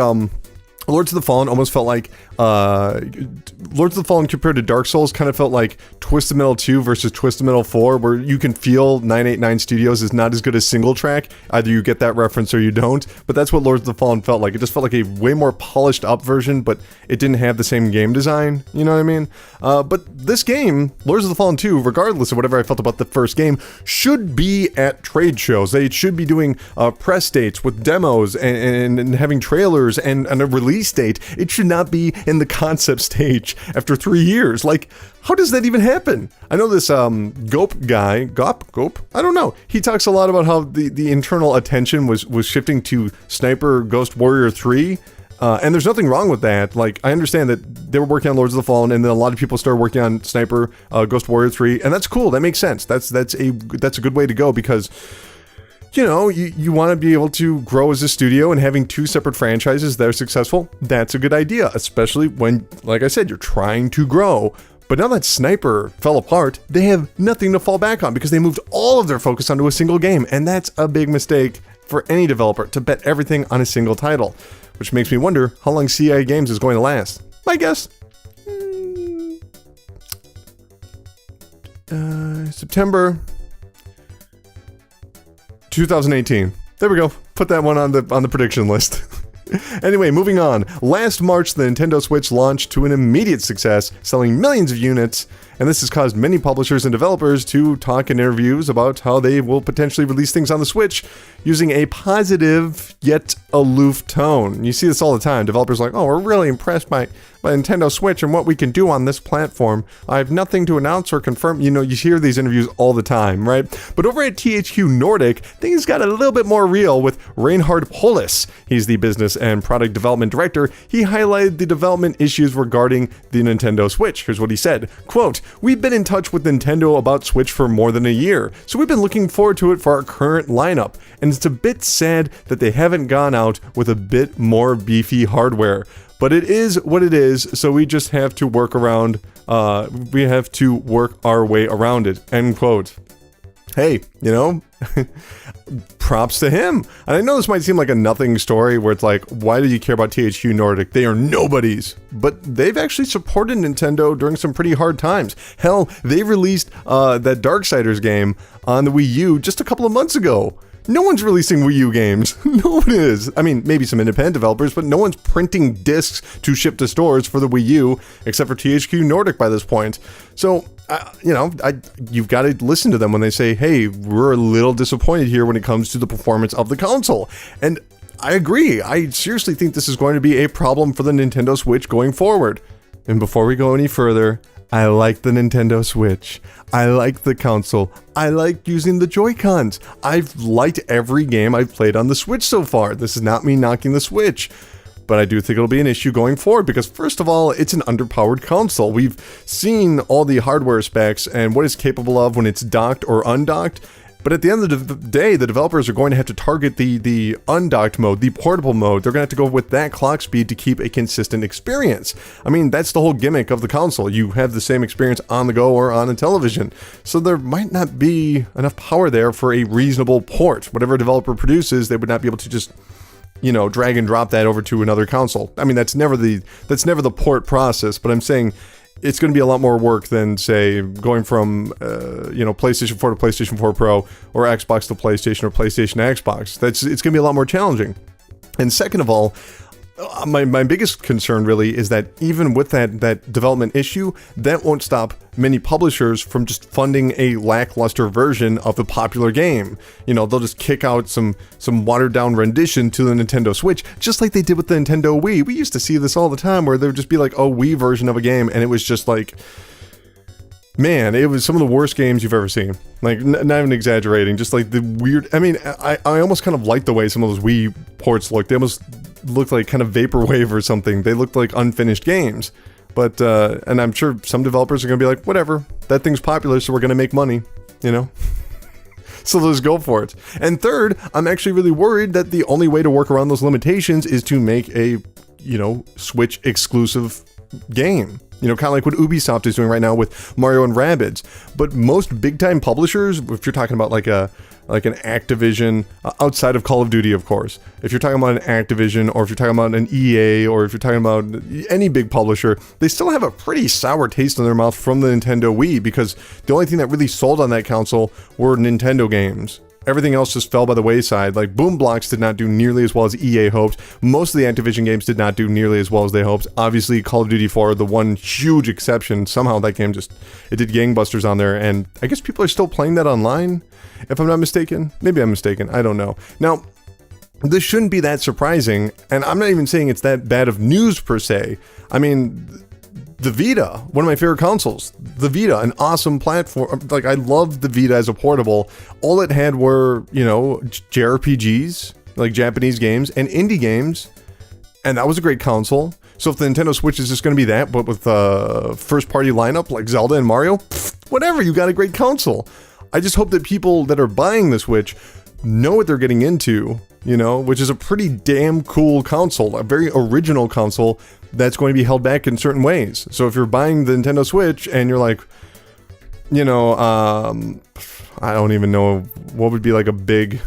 Lords of the Fallen almost felt like, Lords of the Fallen compared to Dark Souls kind of felt like Twisted Metal 2 versus Twisted Metal 4, where you can feel 989 Studios is not as good as single track. Either you get that reference or you don't, but that's what Lords of the Fallen felt like. It just felt like a way more polished up version, but it didn't have the same game design, you know what I mean? But this game, Lords of the Fallen 2, regardless of whatever I felt about the first game, should be at trade shows. They should be doing press dates with demos and having trailers and a release date. It should not be in the concept stage after 3 years. Like, how does that even happen? I know this Gaup guy, Gaup? I don't know. He talks a lot about how the internal attention was shifting to Sniper Ghost Warrior 3. And there's nothing wrong with that. Like, I understand that they were working on Lords of the Fallen, and then a lot of people started working on Sniper Ghost Warrior 3, and that's cool. That makes sense. That's a good way to go, because you know, you want to be able to grow as a studio, and having two separate franchises that are successful, that's a good idea, especially when, like I said, you're trying to grow. But now that Sniper fell apart, they have nothing to fall back on because they moved all of their focus onto a single game, and that's a big mistake for any developer, to bet everything on a single title, which makes me wonder how long CI Games is going to last. My guess, September 2018. There we go. Put that one on the prediction list. Anyway, moving on. Last March, the Nintendo Switch launched to an immediate success, selling millions of units, and this has caused many publishers and developers to talk in interviews about how they will potentially release things on the Switch using a positive yet aloof tone. You see this all the time. Developers are like, oh, we're really impressed by Nintendo Switch and what we can do on this platform. I have nothing to announce or confirm. You know, you hear these interviews all the time, right? But over at THQ Nordic, things got a little bit more real with Reinhard Polis. He's the business and product development director. He highlighted the development issues regarding the Nintendo Switch. Here's what he said, quote, "We've been in touch with Nintendo about Switch for more than a year, so we've been looking forward to it for our current lineup, and it's a bit sad that they haven't gone out with a bit more beefy hardware. But it is what it is, so we just have to work around, we have to work our way around it," end quote. Hey, you know, props to him. And I know this might seem like a nothing story where it's like, why do you care about THQ Nordic? They are nobodies. But they've actually supported Nintendo during some pretty hard times. Hell, they released that Darksiders game on the Wii U just a couple of months ago. No one's releasing Wii U games. No one is. I mean, maybe some independent developers, but no one's printing discs to ship to stores for the Wii U, except for THQ Nordic by this point. So, you know, you've got to listen to them when they say, hey, we're a little disappointed here when it comes to the performance of the console. And I agree. I seriously think this is going to be a problem for the Nintendo Switch going forward. And before we go any further, I like the Nintendo Switch. I like the console. I like using the Joy-Cons. I've liked every game I've played on the Switch so far. This is not me knocking the Switch. But I do think it'll be an issue going forward because, first of all, it's an underpowered console. We've seen all the hardware specs and what it's capable of when it's docked or undocked. But at the end of the day, the developers are going to have to target the undocked mode, the portable mode. They're going to have to go with that clock speed to keep a consistent experience. I mean, that's the whole gimmick of the console. You have the same experience on the go or on a television. So there might not be enough power there for a reasonable port. Whatever a developer produces, they would not be able to just, you know, drag and drop that over to another console. I mean, that's never the port process, but I'm saying it's going to be a lot more work than, say, going from, PlayStation 4 to PlayStation 4 Pro or Xbox to PlayStation or PlayStation to Xbox. It's going to be a lot more challenging. And second of all, my biggest concern really is that even with that development issue, that won't stop many publishers from just funding a lackluster version of the popular game. You know, they'll just kick out some watered down rendition to the Nintendo Switch, just like they did with the Nintendo Wii. We used to see this all the time where there would just be like a Wii version of a game, and it was just like, man, it was some of the worst games you've ever seen. Like, not even exaggerating, just like the weird, I mean, I almost kind of like the way some of those Wii ports looked. They almost looked like kind of vaporwave or something. They looked like unfinished games. But, and I'm sure some developers are going to be like, whatever, that thing's popular, so we're going to make money, you know? So let's go for it. And third, I'm actually really worried that the only way to work around those limitations is to make a, you know, Switch exclusive game. You know, kind of like what Ubisoft is doing right now with Mario and Rabbids. But most big-time publishers, if you're talking about like an Activision, outside of Call of Duty, of course. If you're talking about an Activision, or if you're talking about an EA, or if you're talking about any big publisher, they still have a pretty sour taste in their mouth from the Nintendo Wii, because the only thing that really sold on that console were Nintendo games. Everything else just fell by the wayside. Like, Boom Blocks did not do nearly as well as EA hoped. Most of the Activision games did not do nearly as well as they hoped. Obviously, Call of Duty 4, the one huge exception. Somehow that game it did gangbusters on there, and I guess people are still playing that online, if I'm not mistaken. Maybe I'm mistaken. I don't know. Now, this shouldn't be that surprising, and I'm not even saying it's that bad of news per se. I mean, the Vita, one of my favorite consoles. The Vita, an awesome platform. Like, I loved the Vita as a portable. All it had were, you know, JRPGs, like Japanese games, and indie games. And that was a great console. So if the Nintendo Switch is just going to be that, but with a first-party lineup like Zelda and Mario, whatever, you got a great console. I just hope that people that are buying the Switch know what they're getting into, you know, which is a pretty damn cool console, a very original console that's going to be held back in certain ways. So if you're buying the Nintendo Switch and you're like, you know, I don't even know what would be like a big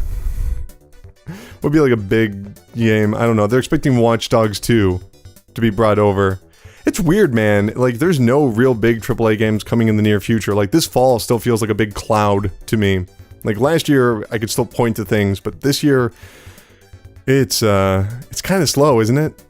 game. I don't know. They're expecting Watch Dogs 2 to be brought over. It's weird, man. Like, there's no real big AAA games coming in the near future. Like, this fall still feels like a big cloud to me. Like, last year, I could still point to things, but this year, It's kind of slow, isn't it?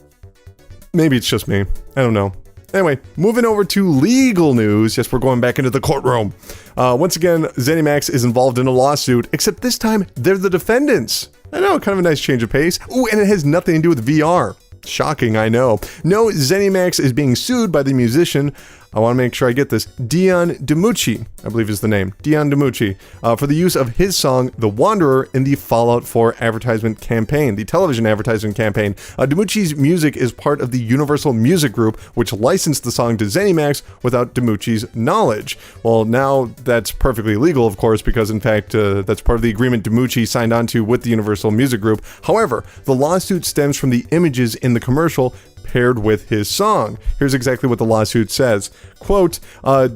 Maybe it's just me. I don't know. Anyway, moving over to legal news. Yes, we're going back into the courtroom. Once again, ZeniMax is involved in a lawsuit, except this time they're the defendants. I know, kind of a nice change of pace. Ooh, and it has nothing to do with VR. Shocking, I know. No, ZeniMax is being sued by the musician, I want to make sure I get this, Dion DiMucci, I believe is the name, Dion DiMucci, for the use of his song, The Wanderer, in the Fallout 4 advertisement campaign, the television advertisement campaign. DiMucci's music is part of the Universal Music Group, which licensed the song to ZeniMax without DiMucci's knowledge. Well, now that's perfectly legal, of course, because in fact, that's part of the agreement DiMucci signed onto with the Universal Music Group. However, the lawsuit stems from the images in the commercial paired with his song. Here's exactly what the lawsuit says. Quote,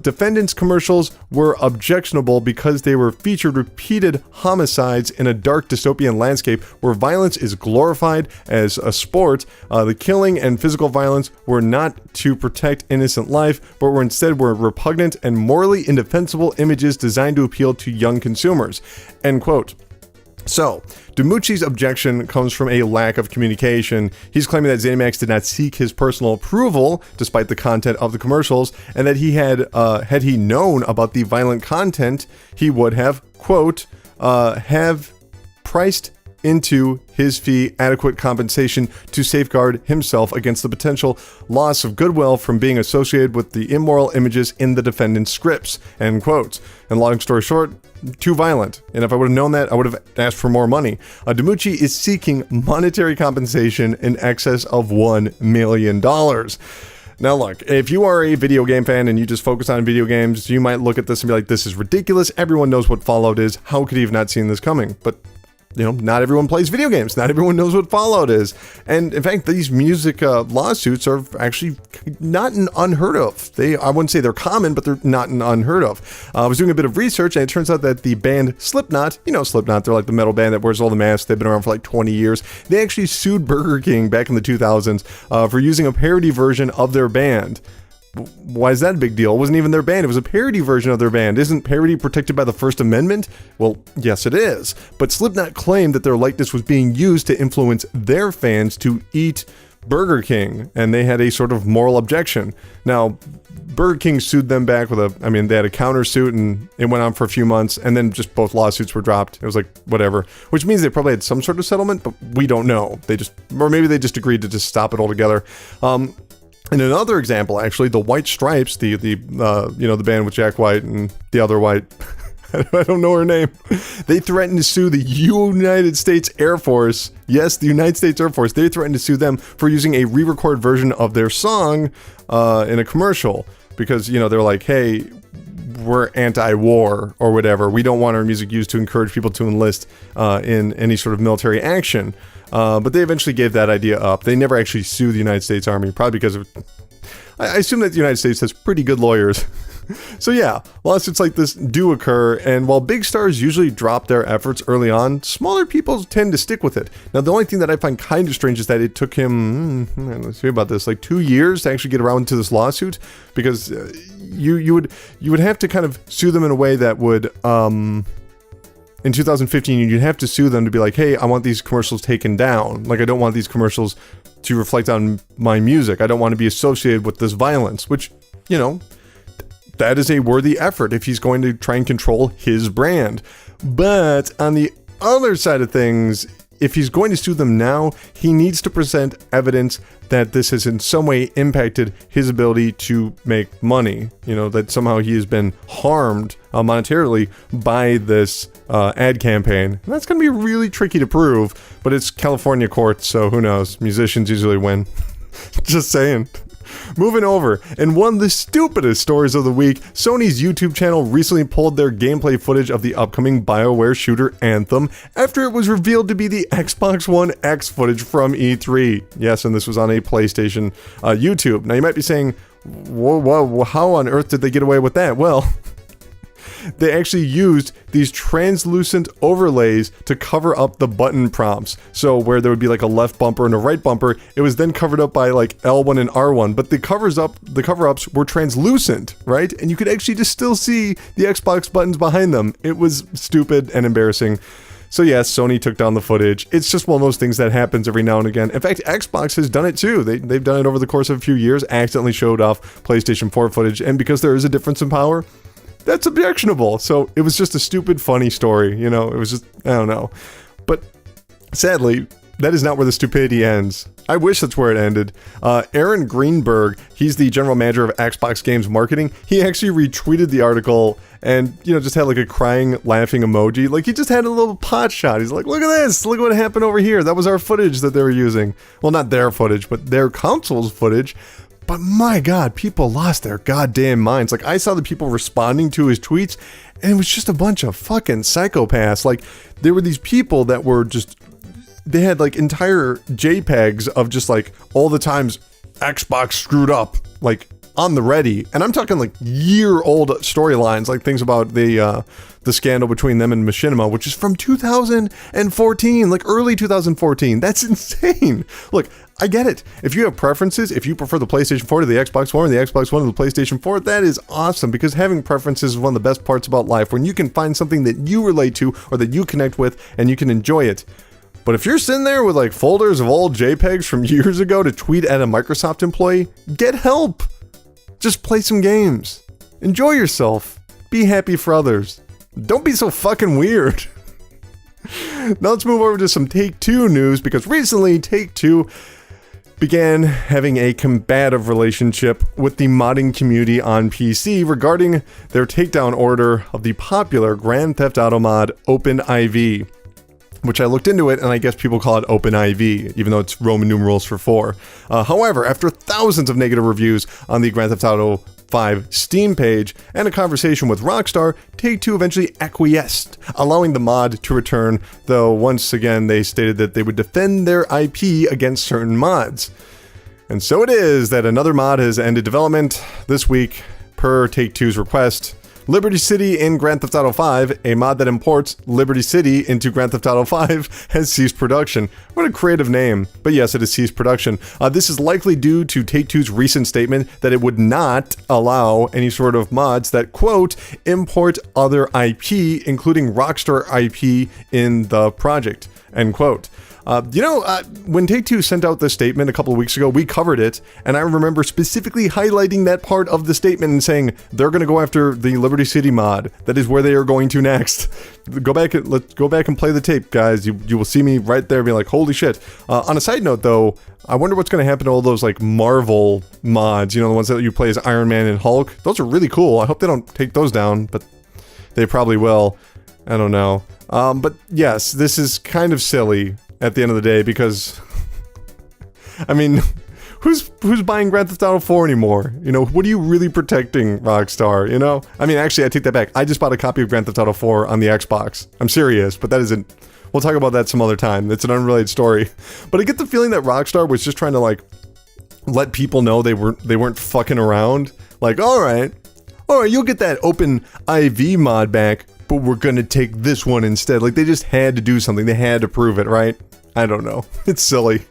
defendants' commercials were objectionable because they were featured repeated homicides in a dark dystopian landscape where violence is glorified as a sport. The killing and physical violence were not to protect innocent life, but were repugnant and morally indefensible images designed to appeal to young consumers. End quote. So, DiMucci's objection comes from a lack of communication. He's claiming that ZeniMax did not seek his personal approval, despite the content of the commercials, and that he had he known about the violent content, he would have, quote, have priced into his fee adequate compensation to safeguard himself against the potential loss of goodwill from being associated with the immoral images in the defendant's scripts, end quote. And long story short, too violent. And if I would have known that, I would have asked for more money. DiMucci is seeking monetary compensation in excess of $1 million. Now look, if you are a video game fan and you just focus on video games, you might look at this and be like, this is ridiculous. Everyone knows what Fallout is. How could he have not seen this coming? But you know, not everyone plays video games. Not everyone knows what Fallout is. And in fact, these music lawsuits are actually not an unheard of. I wouldn't say they're common, but they're not an unheard of. I was doing a bit of research, and it turns out that the band Slipknot, you know Slipknot, they're like the metal band that wears all the masks. They've been around for like 20 years. They actually sued Burger King back in the 2000s for using a parody version of their band. Why is that a big deal? It wasn't even their band. It was a parody version of their band. Isn't parody protected by the First Amendment? Well, yes, it is. But Slipknot claimed that their likeness was being used to influence their fans to eat Burger King, and they had a sort of moral objection. Now, Burger King sued them back with they had a countersuit, and it went on for a few months, and then just both lawsuits were dropped. It was like, whatever. Which means they probably had some sort of settlement, but we don't know. Or maybe they just agreed to just stop it altogether. In another example, actually, the White Stripes, the band with Jack White and the other White, I don't know her name. They threatened to sue the United States Air Force. Yes, the United States Air Force. They threatened to sue them for using a re-record version of their song in a commercial because, you know, they're like, hey, we're anti-war or whatever. We don't want our music used to encourage people to enlist in any sort of military action. But they eventually gave that idea up. They never actually sued the United States Army, probably because of... I assume that the United States has pretty good lawyers. So yeah, lawsuits like this do occur, and while big stars usually drop their efforts early on, smaller people tend to stick with it. Now, the only thing that I find kind of strange is that it took him, let's see about this, like 2 years to actually get around to this lawsuit, because you would have to kind of sue them in a way that would... in 2015, you'd have to sue them to be like, hey, I want these commercials taken down. Like, I don't want these commercials to reflect on my music. I don't want to be associated with this violence, which, you know, that is a worthy effort if he's going to try and control his brand. But on the other side of things, if he's going to sue them now, he needs to present evidence that this has in some way impacted his ability to make money. You know, that somehow he has been harmed monetarily by this ad campaign. And that's going to be really tricky to prove, but it's California courts, so who knows? Musicians usually win. Just saying. Moving over, and one of the stupidest stories of the week, Sony's YouTube channel recently pulled their gameplay footage of the upcoming BioWare shooter Anthem after it was revealed to be the Xbox One X footage from E3. Yes, and this was on a PlayStation YouTube. Now you might be saying, whoa, how on earth did they get away with that? Well, they actually used these translucent overlays to cover up the button prompts. So where there would be like a left bumper and a right bumper, it was then covered up by like L1 and R1, but the cover-ups were translucent, right? And you could actually just still see the Xbox buttons behind them. It was stupid and embarrassing. So yes, Sony took down the footage. It's just one of those things that happens every now and again. In fact, Xbox has done it too. They've done it over the course of a few years, accidentally showed off PlayStation 4 footage, and because there is a difference in power, that's objectionable. So it was just a stupid, funny story, you know? It was just, I don't know. But sadly, that is not where the stupidity ends. I wish that's where it ended. Aaron Greenberg, he's the general manager of Xbox Games Marketing. He actually retweeted the article and, you know, just had like a crying, laughing emoji. Like, he just had a little pot shot. He's like, look at this. Look what happened over here. That was our footage that they were using. Well, not their footage, but their console's footage. But my God, people lost their goddamn minds. Like, I saw the people responding to his tweets, and it was just a bunch of fucking psychopaths. Like, there were these people that were just... They had like entire JPEGs of just like all the times Xbox screwed up, like on the ready. And I'm talking like year-old storylines, like things about the scandal between them and Machinima, which is from 2014, like early 2014. That's insane. Look, I get it. If you have preferences, if you prefer the PlayStation 4 to the Xbox One or the Xbox One to the PlayStation 4, that is awesome, because having preferences is one of the best parts about life, when you can find something that you relate to or that you connect with and you can enjoy it. But if you're sitting there with like folders of old JPEGs from years ago to tweet at a Microsoft employee, get help. Just play some games. Enjoy yourself. Be happy for others. Don't be so fucking weird. Now let's move over to some Take-Two news, because recently Take-Two began having a combative relationship with the modding community on PC regarding their takedown order of the popular Grand Theft Auto mod OpenIV, which I looked into it, and I guess people call it OpenIV, even though it's Roman numerals for 4. However, after thousands of negative reviews on the Grand Theft Auto 5 Steam page and a conversation with Rockstar, Take-Two eventually acquiesced, allowing the mod to return, though once again they stated that they would defend their IP against certain mods. And so it is that another mod has ended development this week, per Take-Two's request. Liberty City in Grand Theft Auto 5, a mod that imports Liberty City into Grand Theft Auto 5, has ceased production. What a creative name. But yes, it has ceased production. This is likely due to Take-Two's recent statement that it would not allow any sort of mods that, quote, import other IP, including Rockstar IP, in the project, end quote. When Take-Two sent out this statement a couple of weeks ago, we covered it, and I remember specifically highlighting that part of the statement and saying, they're going to go after the Liberty City mod. That is where they are going to next. Let's go back and play the tape, guys. You will see me right there being like, holy shit. On a side note, though, I wonder what's going to happen to all those, like, Marvel mods, you know, the ones that you play as Iron Man and Hulk. Those are really cool. I hope they don't take those down, but they probably will. I don't know. But yes, this is kind of silly at the end of the day, because I mean, who's buying Grand Theft Auto 4 anymore? You know, what are you really protecting, Rockstar, you know? I mean, actually, I take that back. I just bought a copy of Grand Theft Auto 4 on the Xbox. I'm serious, but that isn't... We'll talk about that some other time. It's an unrelated story. But I get the feeling that Rockstar was just trying to, like, let people know they weren't fucking around. Like, alright, you'll get that OpenIV mod back, but we're gonna take this one instead. Like, they just had to do something. They had to prove it, right? I don't know. It's silly.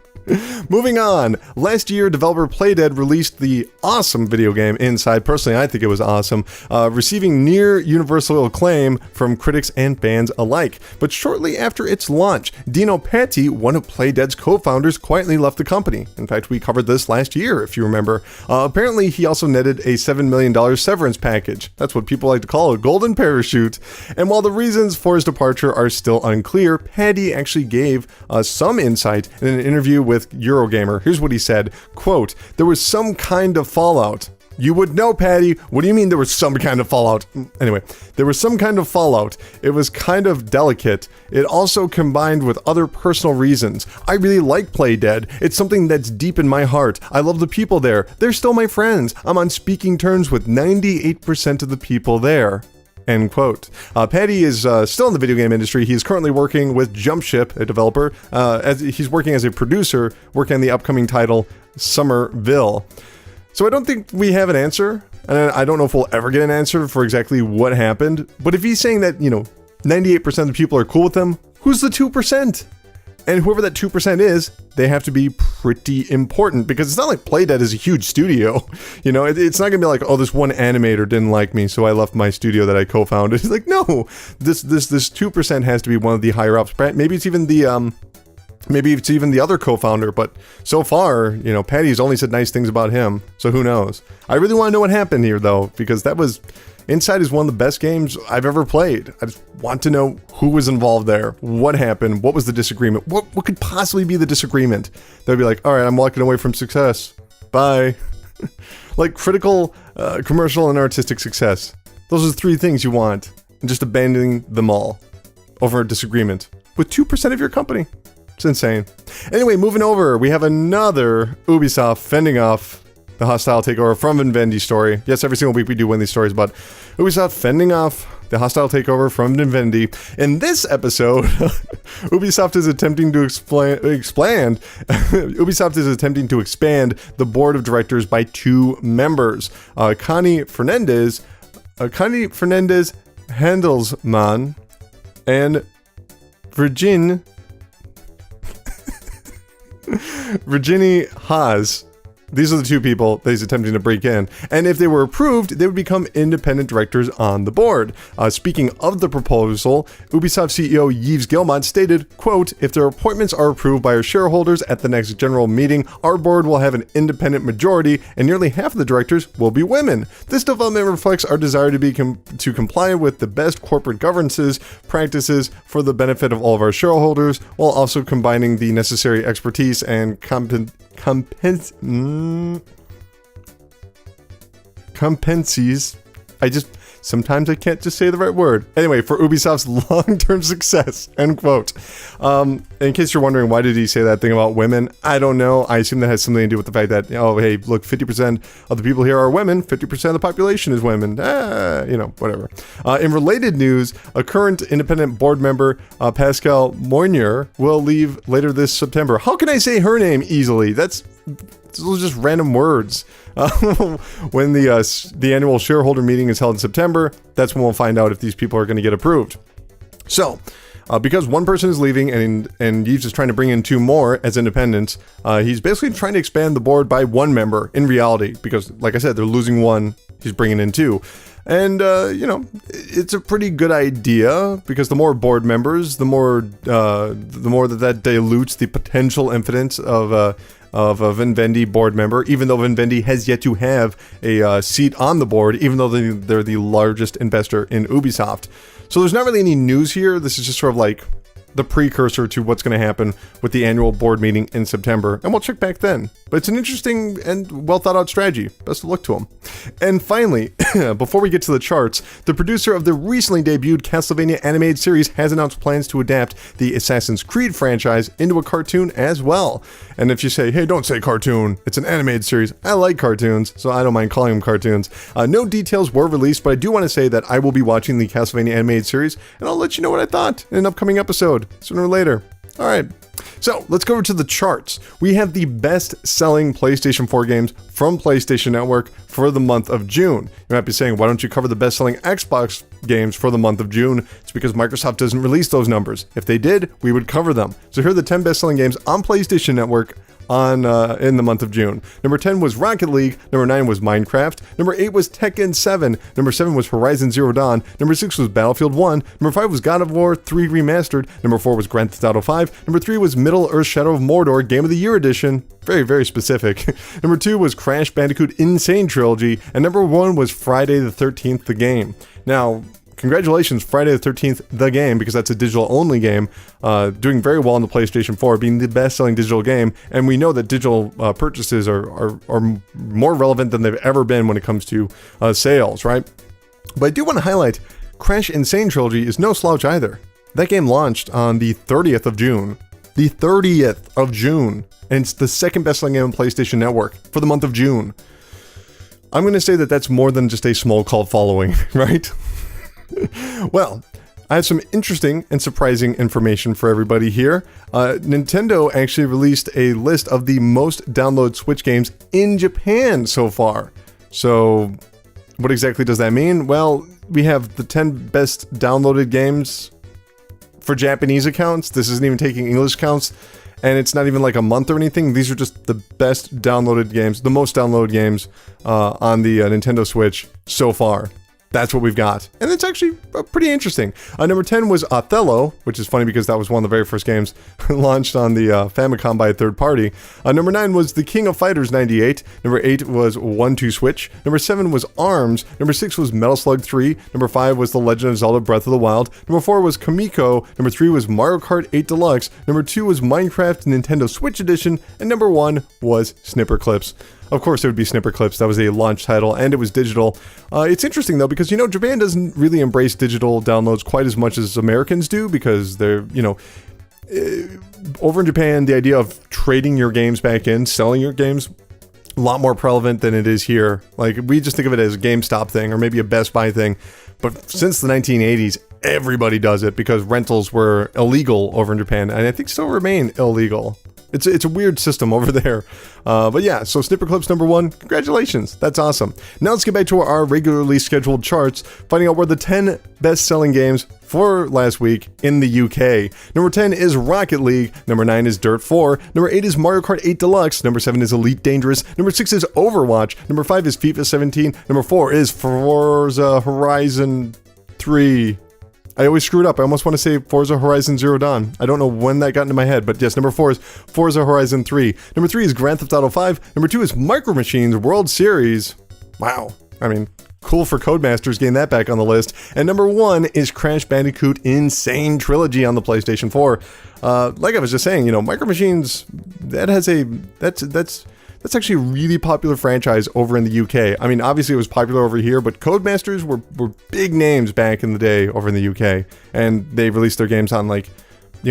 Moving on. Last year, developer Playdead released the awesome video game Inside. Personally, I think it was awesome, receiving near universal acclaim from critics and fans alike. But shortly after its launch, Dino Patti, one of Playdead's co-founders, quietly left the company. In fact, we covered this last year, if you remember. Apparently, he also netted a $7 million severance package. That's what people like to call a golden parachute. And while the reasons for his departure are still unclear, Patti actually gave some insight in an interview with Eurogamer. Here's what he said, quote, "There was some kind of fallout." You would know, Patti. What do you mean there was some kind of fallout? Anyway, there was some kind of fallout. It was kind of delicate. It also combined with other personal reasons. I really like Playdead. It's something that's deep in my heart. I love the people there. They're still my friends. I'm on speaking terms with 98% of the people there. End quote. Patti is still in the video game industry. He is currently working with Jumpship, a developer, as he's working as a producer, working on the upcoming title Somerville. So I don't think we have an answer, and I don't know if we'll ever get an answer for exactly what happened. But if he's saying that, 98% of the people are cool with him, who's the 2%? And whoever that 2% is, they have to be pretty important, because it's not like Playdead is a huge studio. You know, it's not gonna be like, oh, this one animator didn't like me, so I left my studio that I co-founded. It's like, no, this 2% has to be one of the higher ups. Maybe it's even the other co-founder, but so far, you know, Patty's only said nice things about him, so who knows. I really want to know what happened here, though, because Inside is one of the best games I've ever played. I just want to know who was involved there, what happened, what was the disagreement, what could possibly be the disagreement. They'd be like, all right, I'm walking away from success. Bye. Like critical, commercial, and artistic success. Those are the 3 things you want, and just abandoning them all over a disagreement with 2% of your company. It's insane. Anyway, moving over, we have another Ubisoft fending off the hostile takeover from Vivendi story. Yes, every single week we do one of these stories, but Ubisoft fending off the hostile takeover from Vivendi. In this episode, Ubisoft is attempting to expand the board of directors by 2 members. Connie Fernandez Handelsman and Virginie Haas. These are the 2 people that he's attempting to break in. And if they were approved, they would become independent directors on the board. Speaking of the proposal, Ubisoft CEO Yves Guillemot stated, quote, "If their appointments are approved by our shareholders at the next general meeting, our board will have an independent majority and nearly half of the directors will be women. This development reflects our desire to comply with the best corporate governance practices for the benefit of all of our shareholders, while also combining the necessary expertise and competencies. Sometimes I can't just say the right word. Anyway, for Ubisoft's long-term success, end quote. In case you're wondering, why did he say that thing about women? I don't know. I assume that has something to do with the fact that, oh, hey, look, 50% of the people here are women, 50% of the population is women. Whatever. In related news, a current independent board member, Pascal Moynier, will leave later this September. How can I say her name easily? Those are just random words. When the annual shareholder meeting is held in September, that's when we'll find out if these people are going to get approved. So, because one person is leaving and Yves is trying to bring in 2 more as independents, he's basically trying to expand the board by 1 member in reality, because, like I said, they're losing 1, he's bringing in 2. And, it's a pretty good idea, because the more board members, the more that dilutes the potential influence of a Vivendi board member, even though Vivendi has yet to have a seat on the board, even though they're the largest investor in Ubisoft. So there's not really any news here. This is just sort of like the precursor to what's going to happen with the annual board meeting in September, and we'll check back then. But it's an interesting and well thought out strategy. Best of luck to them. And finally, before we get to the charts, the producer of the recently debuted Castlevania animated series has announced plans to adapt the Assassin's Creed franchise into a cartoon as well. And if you say, hey, don't say cartoon, it's an animated series. I like cartoons, so I don't mind calling them cartoons. No details were released, but I do want to say that I will be watching the Castlevania animated series, and I'll let you know what I thought in an upcoming episode, sooner or later. All right. So let's go over to the charts. We have the best-selling PlayStation 4 games from PlayStation Network for the month of June. You might be saying, why don't you cover the best-selling Xbox games for the month of June? It's because Microsoft doesn't release those numbers. If they did, we would cover them. So here are the 10 best-selling games on PlayStation Network in the month of June. Number 10 was Rocket League. Number 9 was Minecraft. Number 8 was Tekken 7. Number 7 was Horizon Zero Dawn. Number 6 was Battlefield 1. Number 5 was God of War 3 Remastered. Number 4 was Grand Theft Auto 5. Number 3 was Middle-earth Shadow of Mordor Game of the Year Edition. Very, very specific. Number 2 was Crash Bandicoot Insane Trilogy. And number 1 was Friday the 13th, the game. Now, congratulations, Friday the 13th, the game, because that's a digital-only game, doing very well on the PlayStation 4, being the best-selling digital game, and we know that digital purchases are more relevant than they've ever been when it comes to sales, right? But I do want to highlight, Crash Insane Trilogy is no slouch either. That game launched on the 30th of June. The 30th of June, and it's the second best-selling game on PlayStation Network for the month of June. I'm going to say that that's more than just a small cult following, right? Well, I have some interesting and surprising information for everybody here. Nintendo actually released a list of the most downloaded Switch games in Japan so far. So, what exactly does that mean? Well, we have the 10 best downloaded games for Japanese accounts. This isn't even taking English accounts. And it's not even like a month or anything. These are just the best downloaded games, the most downloaded games on the Nintendo Switch so far. That's what we've got. And it's actually pretty interesting. Number 10 was Othello, which is funny because that was one of the very first games launched on the Famicom by a third party. Number 9 was The King of Fighters 98. Number 8 was 1-2 Switch. Number 7 was ARMS. Number 6 was Metal Slug 3. Number 5 was The Legend of Zelda Breath of the Wild. Number 4 was Kamiko. Number 3 was Mario Kart 8 Deluxe. Number 2 was Minecraft Nintendo Switch Edition. And number 1 was Snipper Clips. Of course, it would be Snipper Clips. That was a launch title, and it was digital. It's interesting, though, because, Japan doesn't really embrace digital downloads quite as much as Americans do, because they're, over in Japan, the idea of trading your games back in, selling your games, a lot more prevalent than it is here. Like, we just think of it as a GameStop thing, or maybe a Best Buy thing. But since the 1980s, everybody does it, because rentals were illegal over in Japan, and I think still remain illegal. It's a weird system over there. But yeah, so Snipper Clips number 1, congratulations. That's awesome. Now let's get back to our regularly scheduled charts, finding out where the 10 best-selling games for last week in the UK. Number 10 is Rocket League. Number 9 is Dirt 4. Number 8 is Mario Kart 8 Deluxe. Number 7 is Elite Dangerous. Number 6 is Overwatch. Number 5 is FIFA 17. Number 4 is Forza Horizon 3. I always screw it up. I almost want to say Forza Horizon Zero Dawn. I don't know when that got into my head, but yes, number 4 is Forza Horizon 3. Number 3 is Grand Theft Auto 5. Number 2 is Micro Machines World Series. Wow. I mean, cool for Codemasters getting that back on the list. And number 1 is Crash Bandicoot Insane Trilogy on the PlayStation 4. Like I was just saying, Micro Machines, that's actually a really popular franchise over in the UK. I mean, obviously it was popular over here, but Codemasters were big names back in the day over in the UK. And they released their games on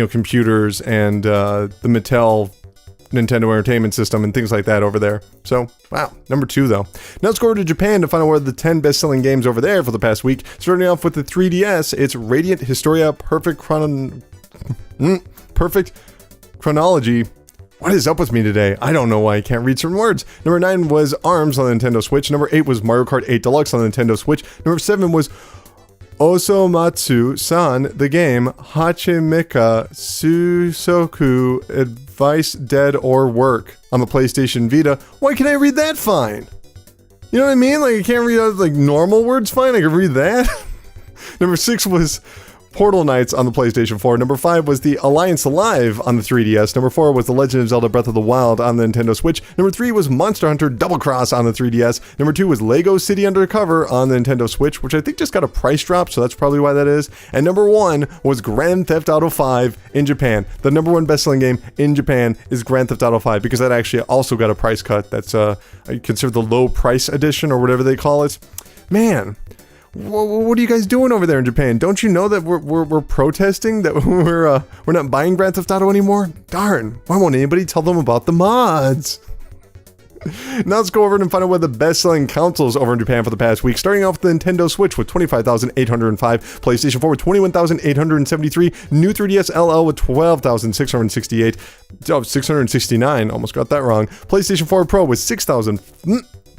computers and the Mattel Nintendo Entertainment System and things like that over there. So, wow. Number 2, though. Now let's go over to Japan to find out what are the 10 best-selling games over there for the past week. Starting off with the 3DS, it's Radiant Historia Perfect Chronology. What is up with me today? I don't know why I can't read certain words. Number 9 was ARMS on the Nintendo Switch. Number 8 was Mario Kart 8 Deluxe on the Nintendo Switch. Number 7 was Osomatsu-san, the game Hachimeka Susoku Advice Dead or Work on the PlayStation Vita. Why can't I read that fine? You know what I mean? Like, I can't read normal words fine. I can read that. Number 6 was Portal Knights on the PlayStation 4. Number 5 was the Alliance Alive on the 3DS. Number 4 was The Legend of Zelda Breath of the Wild on the Nintendo Switch. Number 3 was Monster Hunter Double Cross on the 3DS. Number 2 was Lego City Undercover on the Nintendo Switch, which I think just got a price drop, so that's probably why that is. And number 1 was Grand Theft Auto 5 in Japan. The number 1 best-selling game in Japan is Grand Theft Auto 5, because that actually also got a price cut. That's considered the low price edition or whatever they call it. Man, what are you guys doing over there in Japan? Don't you know that we're protesting that we're not buying Grand Theft Auto anymore? Darn! Why won't anybody tell them about the mods? Now let's go over and find out what the best-selling consoles over in Japan for the past week. Starting off with the Nintendo Switch with 25,805, PlayStation 4 with 21,873, new 3DS LL with 12,668, 669, almost got that wrong. PlayStation 4 Pro with 6,000.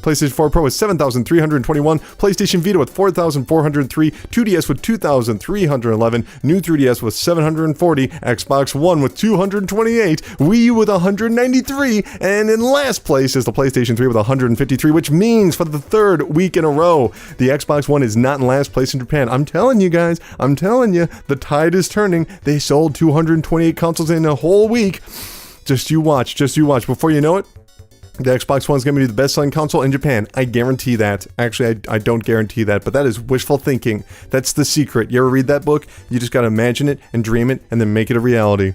PlayStation 4 Pro with 7,321, PlayStation Vita with 4,403, 2DS with 2,311, new 3DS with 740, Xbox One with 228, Wii U with 193, and in last place is the PlayStation 3 with 153, which means for the 3rd week in a row, the Xbox One is not in last place in Japan. I'm telling you guys, the tide is turning. They sold 228 consoles in a whole week. Just you watch. Before you know it, the Xbox One is going to be the best-selling console in Japan. I guarantee that. Actually, I don't guarantee that, but that is wishful thinking. That's the secret. You ever read that book? You just got to imagine it and dream it and then make it a reality.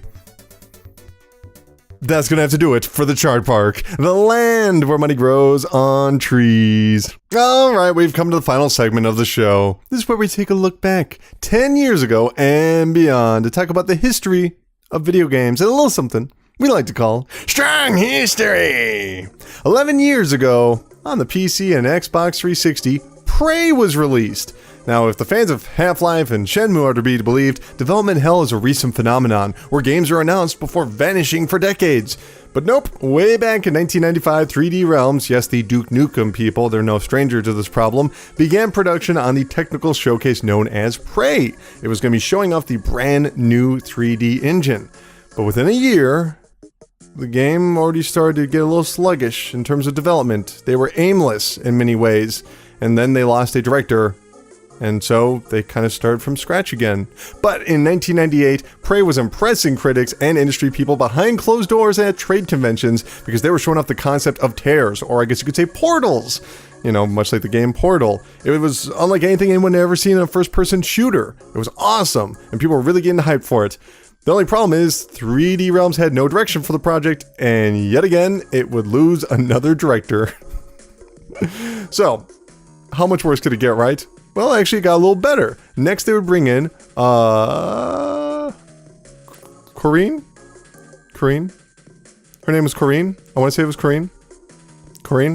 That's going to have to do it for the Chart Park, the land where money grows on trees. All right, we've come to the final segment of the show. This is where we take a look back 10 years ago and beyond to talk about the history of video games and a little something we like to call Strong History. 11 years ago, on the PC and Xbox 360, Prey was released. Now, if the fans of Half-Life and Shenmue are to be believed, development hell is a recent phenomenon, where games are announced before vanishing for decades. But nope, way back in 1995, 3D Realms, yes, the Duke Nukem people, they're no stranger to this problem, began production on the technical showcase known as Prey. It was going to be showing off the brand new 3D engine. But within a year, the game already started to get a little sluggish in terms of development. They were aimless in many ways, and then they lost a director. And so they kind of started from scratch again. But in 1998, Prey was impressing critics and industry people behind closed doors at trade conventions because they were showing off the concept of tears, or I guess you could say portals. You know, much like the game Portal. It was unlike anything anyone had ever seen in a first-person shooter. It was awesome, and people were really getting hyped for it. The only problem is 3D Realms had no direction for the project, and yet again, it would lose another director. So, how much worse could it get, right? Well, actually, it got a little better. Next, they would bring in, Corinne? Her name was Corinne. I want to say it was Corinne.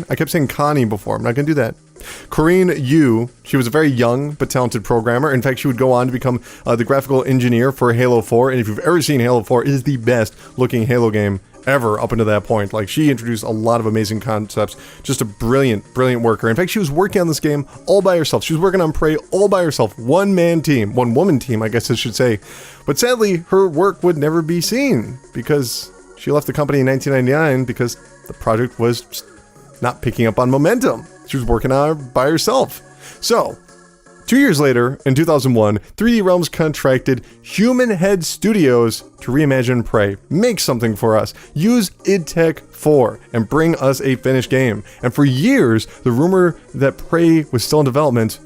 I kept saying Connie before. I'm not going to do that. Corinne Yu, she was a very young but talented programmer. In fact, she would go on to become the graphical engineer for Halo 4. And if you've ever seen Halo 4, it is the best looking Halo game ever up until that point. Like, she introduced a lot of amazing concepts. Just a brilliant worker. In fact, she was working on this game all by herself. She was working on Prey all by herself. One-woman team, I guess I should say. But sadly, her work would never be seen because she left the company in 1999 because the project was just not picking up on momentum. She was working on it by herself. So, 2 years later, in 2001, 3D Realms contracted Human Head Studios to reimagine Prey, make something for us, use id Tech 4, and bring us a finished game. And for years, the rumor that Prey was still in development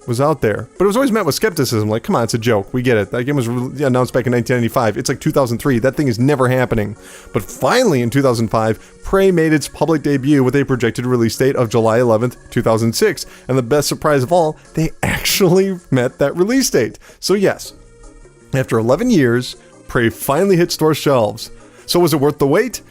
was out there. But it was always met with skepticism, like, come on, it's a joke, we get it. That game was announced back in 1995, it's like 2003, that thing is never happening. But finally, in 2005, Prey made its public debut with a projected release date of July 11th, 2006. And the best surprise of all, they actually met that release date. So yes, after 11 years, Prey finally hit store shelves. So was it worth the wait?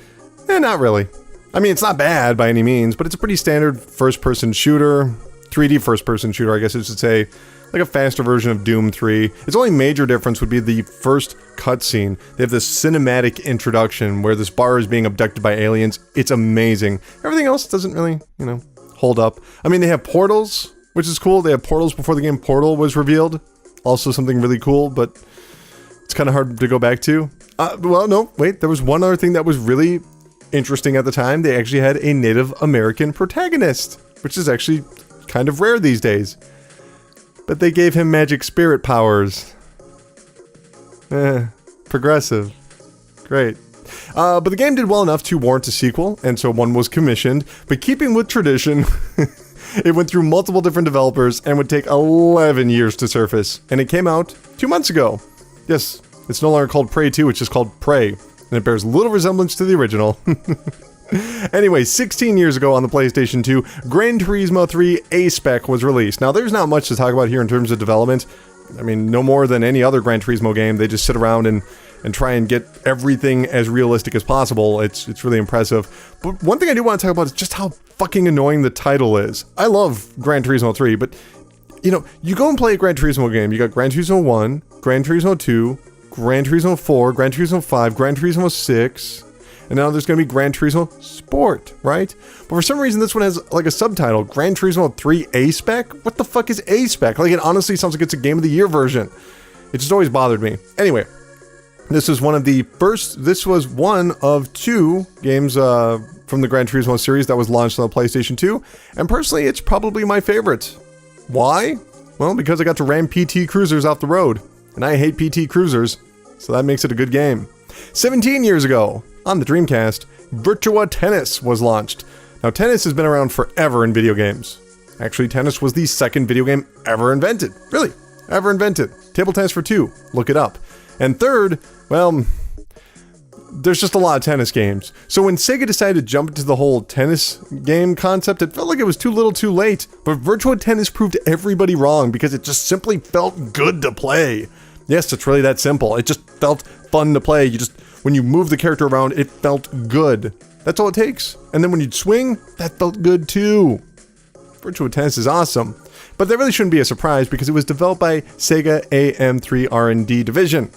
Not really. I mean, it's not bad by any means, but it's a pretty standard first-person shooter, 3D first-person shooter, I guess I should say, like a faster version of Doom 3. Its only major difference would be the first cutscene. They have this cinematic introduction where this bar is being abducted by aliens. It's amazing. Everything else doesn't really, hold up. I mean, they have portals, which is cool. They have portals before the game Portal was revealed. Also something really cool, but it's kind of hard to go back to. Well, no, wait. There was one other thing that was really interesting at the time. They actually had a Native American protagonist, which is actually kind of rare these days. But they gave him magic spirit powers. Progressive. Great. But the game did well enough to warrant a sequel, and so one was commissioned. But keeping with tradition, it went through multiple different developers and would take 11 years to surface. And it came out 2 months ago. Yes, it's no longer called Prey 2, it's just called Prey. And it bears little resemblance to the original. Anyway, 16 years ago on the PlayStation 2, Gran Turismo 3 A-Spec was released. Now, there's not much to talk about here in terms of development. I mean, no more than any other Gran Turismo game. They just sit around and try and get everything as realistic as possible. It's really impressive. But one thing I do want to talk about is just how fucking annoying the title is. I love Gran Turismo 3, but, you go and play a Gran Turismo game. You got Gran Turismo 1, Gran Turismo 2, Gran Turismo 4, Gran Turismo 5, Gran Turismo 6... And now there's going to be Gran Turismo Sport, right? But for some reason, this one has like a subtitle, Gran Turismo 3 A-Spec? What the fuck is A-Spec? Like, it honestly sounds like it's a Game of the Year version. It just always bothered me. Anyway, this was one of 2 games from the Gran Turismo series that was launched on the PlayStation 2. And personally, it's probably my favorite. Why? Well, because I got to ram PT Cruisers off the road. And I hate PT Cruisers, so that makes it a good game. 17 years ago, on the Dreamcast, Virtua Tennis was launched. Now, tennis has been around forever in video games. Actually, tennis was the second video game ever invented. Really, ever invented. Table Tennis for 2, look it up. And third, well, there's just a lot of tennis games. So when Sega decided to jump into the whole tennis game concept, it felt like it was too little too late. But Virtua Tennis proved everybody wrong because it just simply felt good to play. Yes, it's really that simple. It just felt fun to play. When you move the character around, it felt good. That's all it takes. And then when you'd swing, that felt good too. Virtua Tennis is awesome. But that really shouldn't be a surprise because it was developed by Sega AM3 R&D division.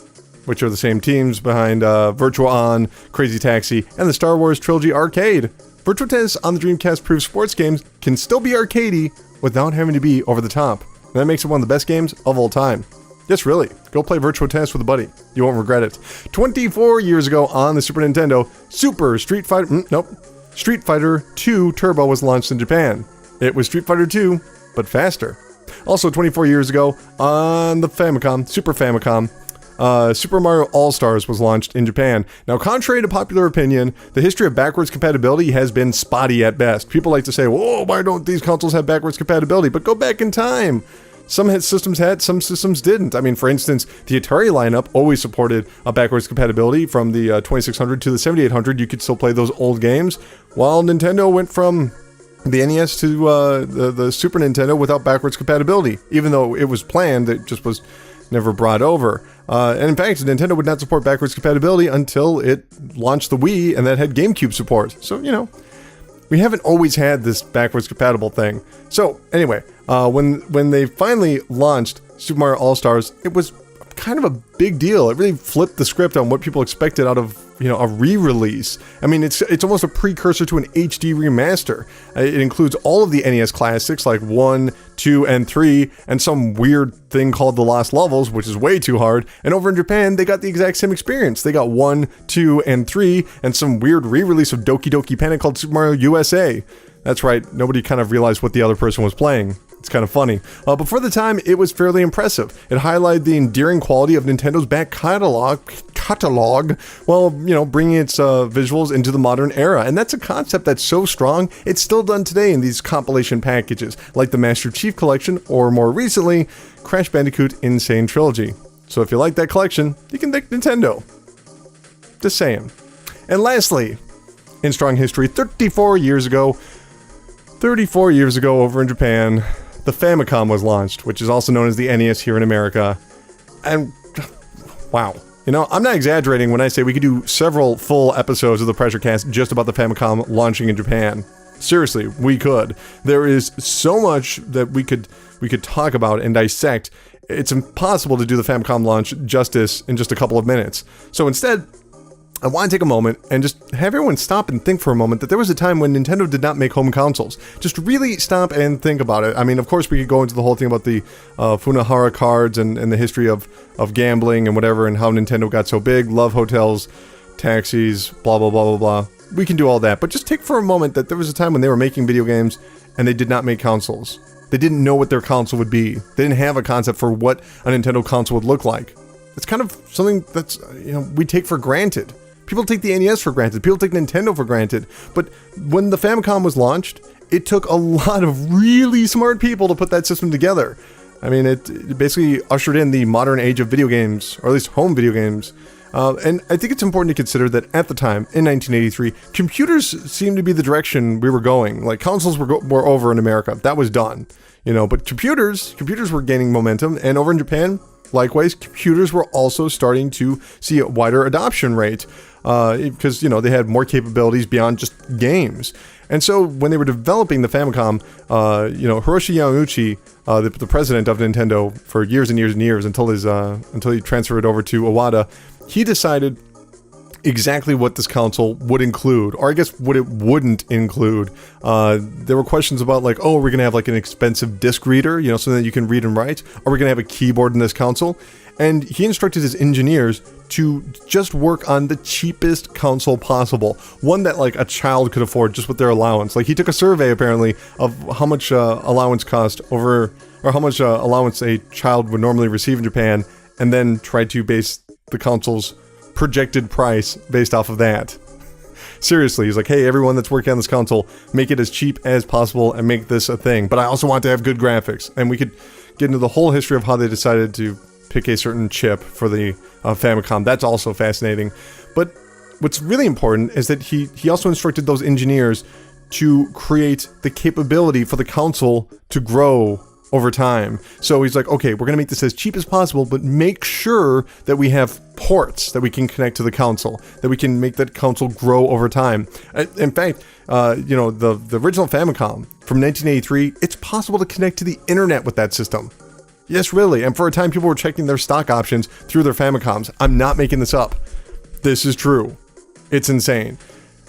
which are the same teams behind Virtua On, Crazy Taxi, and the Star Wars Trilogy Arcade. Virtua Tennis on the Dreamcast proves sports games can still be arcadey without having to be over the top. And that makes it one of the best games of all time. Yes, really. Go play Virtua Tennis with a buddy. You won't regret it. 24 years ago on the Super Nintendo, Street Fighter 2 Turbo was launched in Japan. It was Street Fighter 2, but faster. Also, 24 years ago on the Famicom, Super Famicom, Super Mario All-Stars was launched in Japan. Now, contrary to popular opinion, the history of backwards compatibility has been spotty at best. People like to say, whoa, why don't these consoles have backwards compatibility? But go back in time. Some systems had, some systems didn't. I mean, for instance, the Atari lineup always supported a backwards compatibility. From the 2600 to the 7800, you could still play those old games, while Nintendo went from the NES to the Super Nintendo without backwards compatibility. Even though it was planned, it just was never brought over. And in fact, Nintendo would not support backwards compatibility until it launched the Wii, and that had GameCube support. So, you know, we haven't always had this backwards compatible thing. So, anyway, when they finally launched Super Mario All-Stars, it was kind of a big deal. It really flipped the script on what people expected out of, you know, a re-release. I mean, it's almost a precursor to an HD remaster. It includes all of the NES classics like 1, 2, and 3, and some weird thing called the Lost Levels, which is way too hard. And over in Japan, they got the exact same experience. They got 1, 2, and 3, and some weird re-release of Doki Doki Panic called Super Mario USA. That's right, nobody kind of realized what the other person was playing. It's kind of funny. But for the time, it was fairly impressive. It highlighted the endearing quality of Nintendo's back catalog, while, you know, bringing its visuals into the modern era. And that's a concept that's so strong, it's still done today in these compilation packages, like the Master Chief Collection, or more recently, Crash Bandicoot Insane Trilogy. So if you like that collection, you can thank Nintendo. Just saying. And lastly, in strong history, 34 years ago over in Japan, the Famicom was launched, which is also known as the NES here in America. And, wow. You know, I'm not exaggerating when I say we could do several full episodes of the PRESSURECAST just about the Famicom launching in Japan. Seriously, we could. There is so much that we could talk about and dissect. It's impossible to do the Famicom launch justice in just a couple of minutes. So instead, I want to take a moment and just have everyone stop and think for a moment that there was a time when Nintendo did not make home consoles. Just really stop and think about it. I mean, of course, we could go into the whole thing about the Funahara cards and the history of gambling and whatever, and how Nintendo got so big, love hotels, taxis, blah, blah, blah, blah, blah. We can do all that, but just take for a moment that there was a time when they were making video games and they did not make consoles. They didn't know what their console would be. They didn't have a concept for what a Nintendo console would look like. It's kind of something that's, you know, we take for granted. People take the NES for granted. People take Nintendo for granted. But when the Famicom was launched, it took a lot of really smart people to put that system together. I mean, it basically ushered in the modern age of video games, or at least home video games. And I think it's important to consider that at the time, in 1983, computers seemed to be the direction we were going. Like, consoles were over in America. That was done. You know, but computers were gaining momentum, and over in Japan, likewise, computers were also starting to see a wider adoption rate. Because, you know, they had more capabilities beyond just games. And so when they were developing the Famicom, you know, Hiroshi Yamauchi, the president of Nintendo for years and years and years until he transferred it over to Iwata, he decided exactly what this console would include, or I guess what it wouldn't include. There were questions about, like, oh, are we going to have like an expensive disc reader, you know, so that you can read and write? Are we going to have a keyboard in this console? And he instructed his engineers to just work on the cheapest console possible, one that like a child could afford just with their allowance. Like, he took a survey apparently of how much allowance cost over, or how much allowance a child would normally receive in Japan, and then tried to base the console's projected price based off of that. Seriously, he's like, hey, everyone that's working on this console, make it as cheap as possible and make this a thing. But I also want to have good graphics. And we could get into the whole history of how they decided to pick a certain chip for the Famicom. That's also fascinating. But what's really important is that he also instructed those engineers to create the capability for the console to grow over time. So he's like, okay, we're going to make this as cheap as possible, but make sure that we have ports that we can connect to the console, that we can make that console grow over time. In fact, you know, the original Famicom from 1983, it's possible to connect to the internet with that system. Yes, really. And for a time, people were checking their stock options through their Famicoms. I'm not making this up. This is true. It's insane.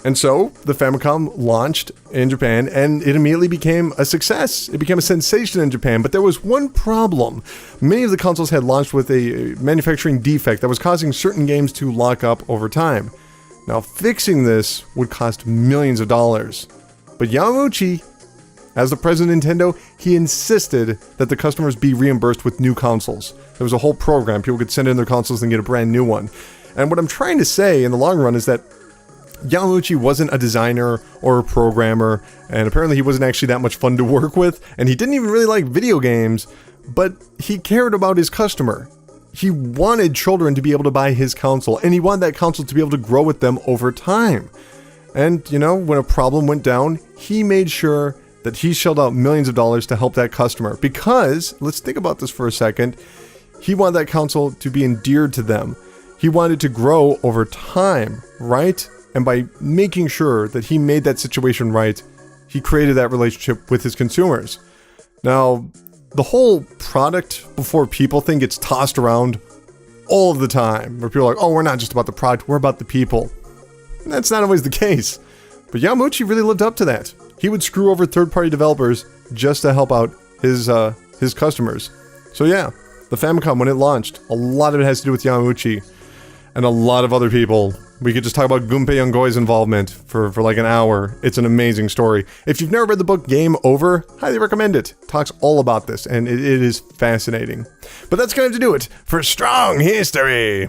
And so the Famicom launched in Japan, and it immediately became a success. It became a sensation in Japan, but there was one problem. Many of the consoles had launched with a manufacturing defect that was causing certain games to lock up over time. Now, fixing this would cost millions of dollars. But Yamauchi, as the president of Nintendo, he insisted that the customers be reimbursed with new consoles. There was a whole program. People could send in their consoles and get a brand new one. And what I'm trying to say in the long run is that Yamauchi wasn't a designer or a programmer, and apparently he wasn't actually that much fun to work with, and he didn't even really like video games, but he cared about his customer. He wanted children to be able to buy his console, and he wanted that console to be able to grow with them over time. And, you know, when a problem went down, he made sure that he shelled out millions of dollars to help that customer, because, let's think about this for a second, he wanted that console to be endeared to them. He wanted it to grow over time, right? And by making sure that he made that situation right, he created that relationship with his consumers. Now, the whole product before people thing gets tossed around all of the time, where people are like, oh, we're not just about the product, we're about the people. And that's not always the case. But Yamauchi really lived up to that. He would screw over third-party developers just to help out his customers. So yeah, the Famicom, when it launched, a lot of it has to do with Yamauchi and a lot of other people. We could just talk about Gunpei Yongoi's involvement for like an hour. It's an amazing story. If you've never read the book Game Over, highly recommend it. It talks all about this, and it is fascinating. But that's going to do it for Strong History.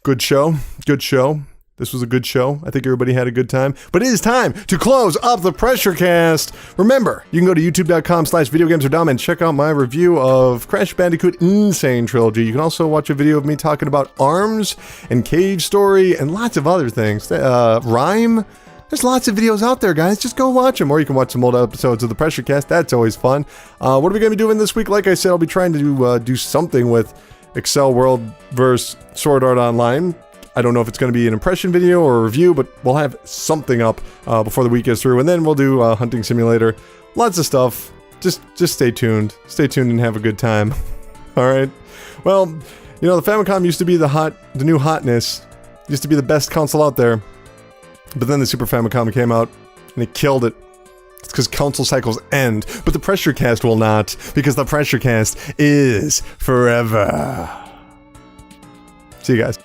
Good show. Good show. This was a good show. I think everybody had a good time. But it is time to close up the PRESSURECAST. Remember, you can go to youtube.com/videogamesardumb and check out my review of Crash Bandicoot Insane Trilogy. You can also watch a video of me talking about ARMS and Cage Story and lots of other things. Rhyme. There's lots of videos out there, guys. Just go watch them. Or you can watch some old episodes of the PRESSURECAST. That's always fun. What are we going to be doing this week? Like I said, I'll be trying to do something with Excel World vs. Sword Art Online. I don't know if it's going to be an impression video or a review, but we'll have something up before the week gets through, and then we'll do Hunting Simulator. Lots of stuff. Just stay tuned. Stay tuned and have a good time. All right. Well, you know, the Famicom used to be the new hotness. Used to be the best console out there. But then the Super Famicom came out, and it killed it. It's because console cycles end, but the PRESSURECAST will not, because the PRESSURECAST is forever. See you guys.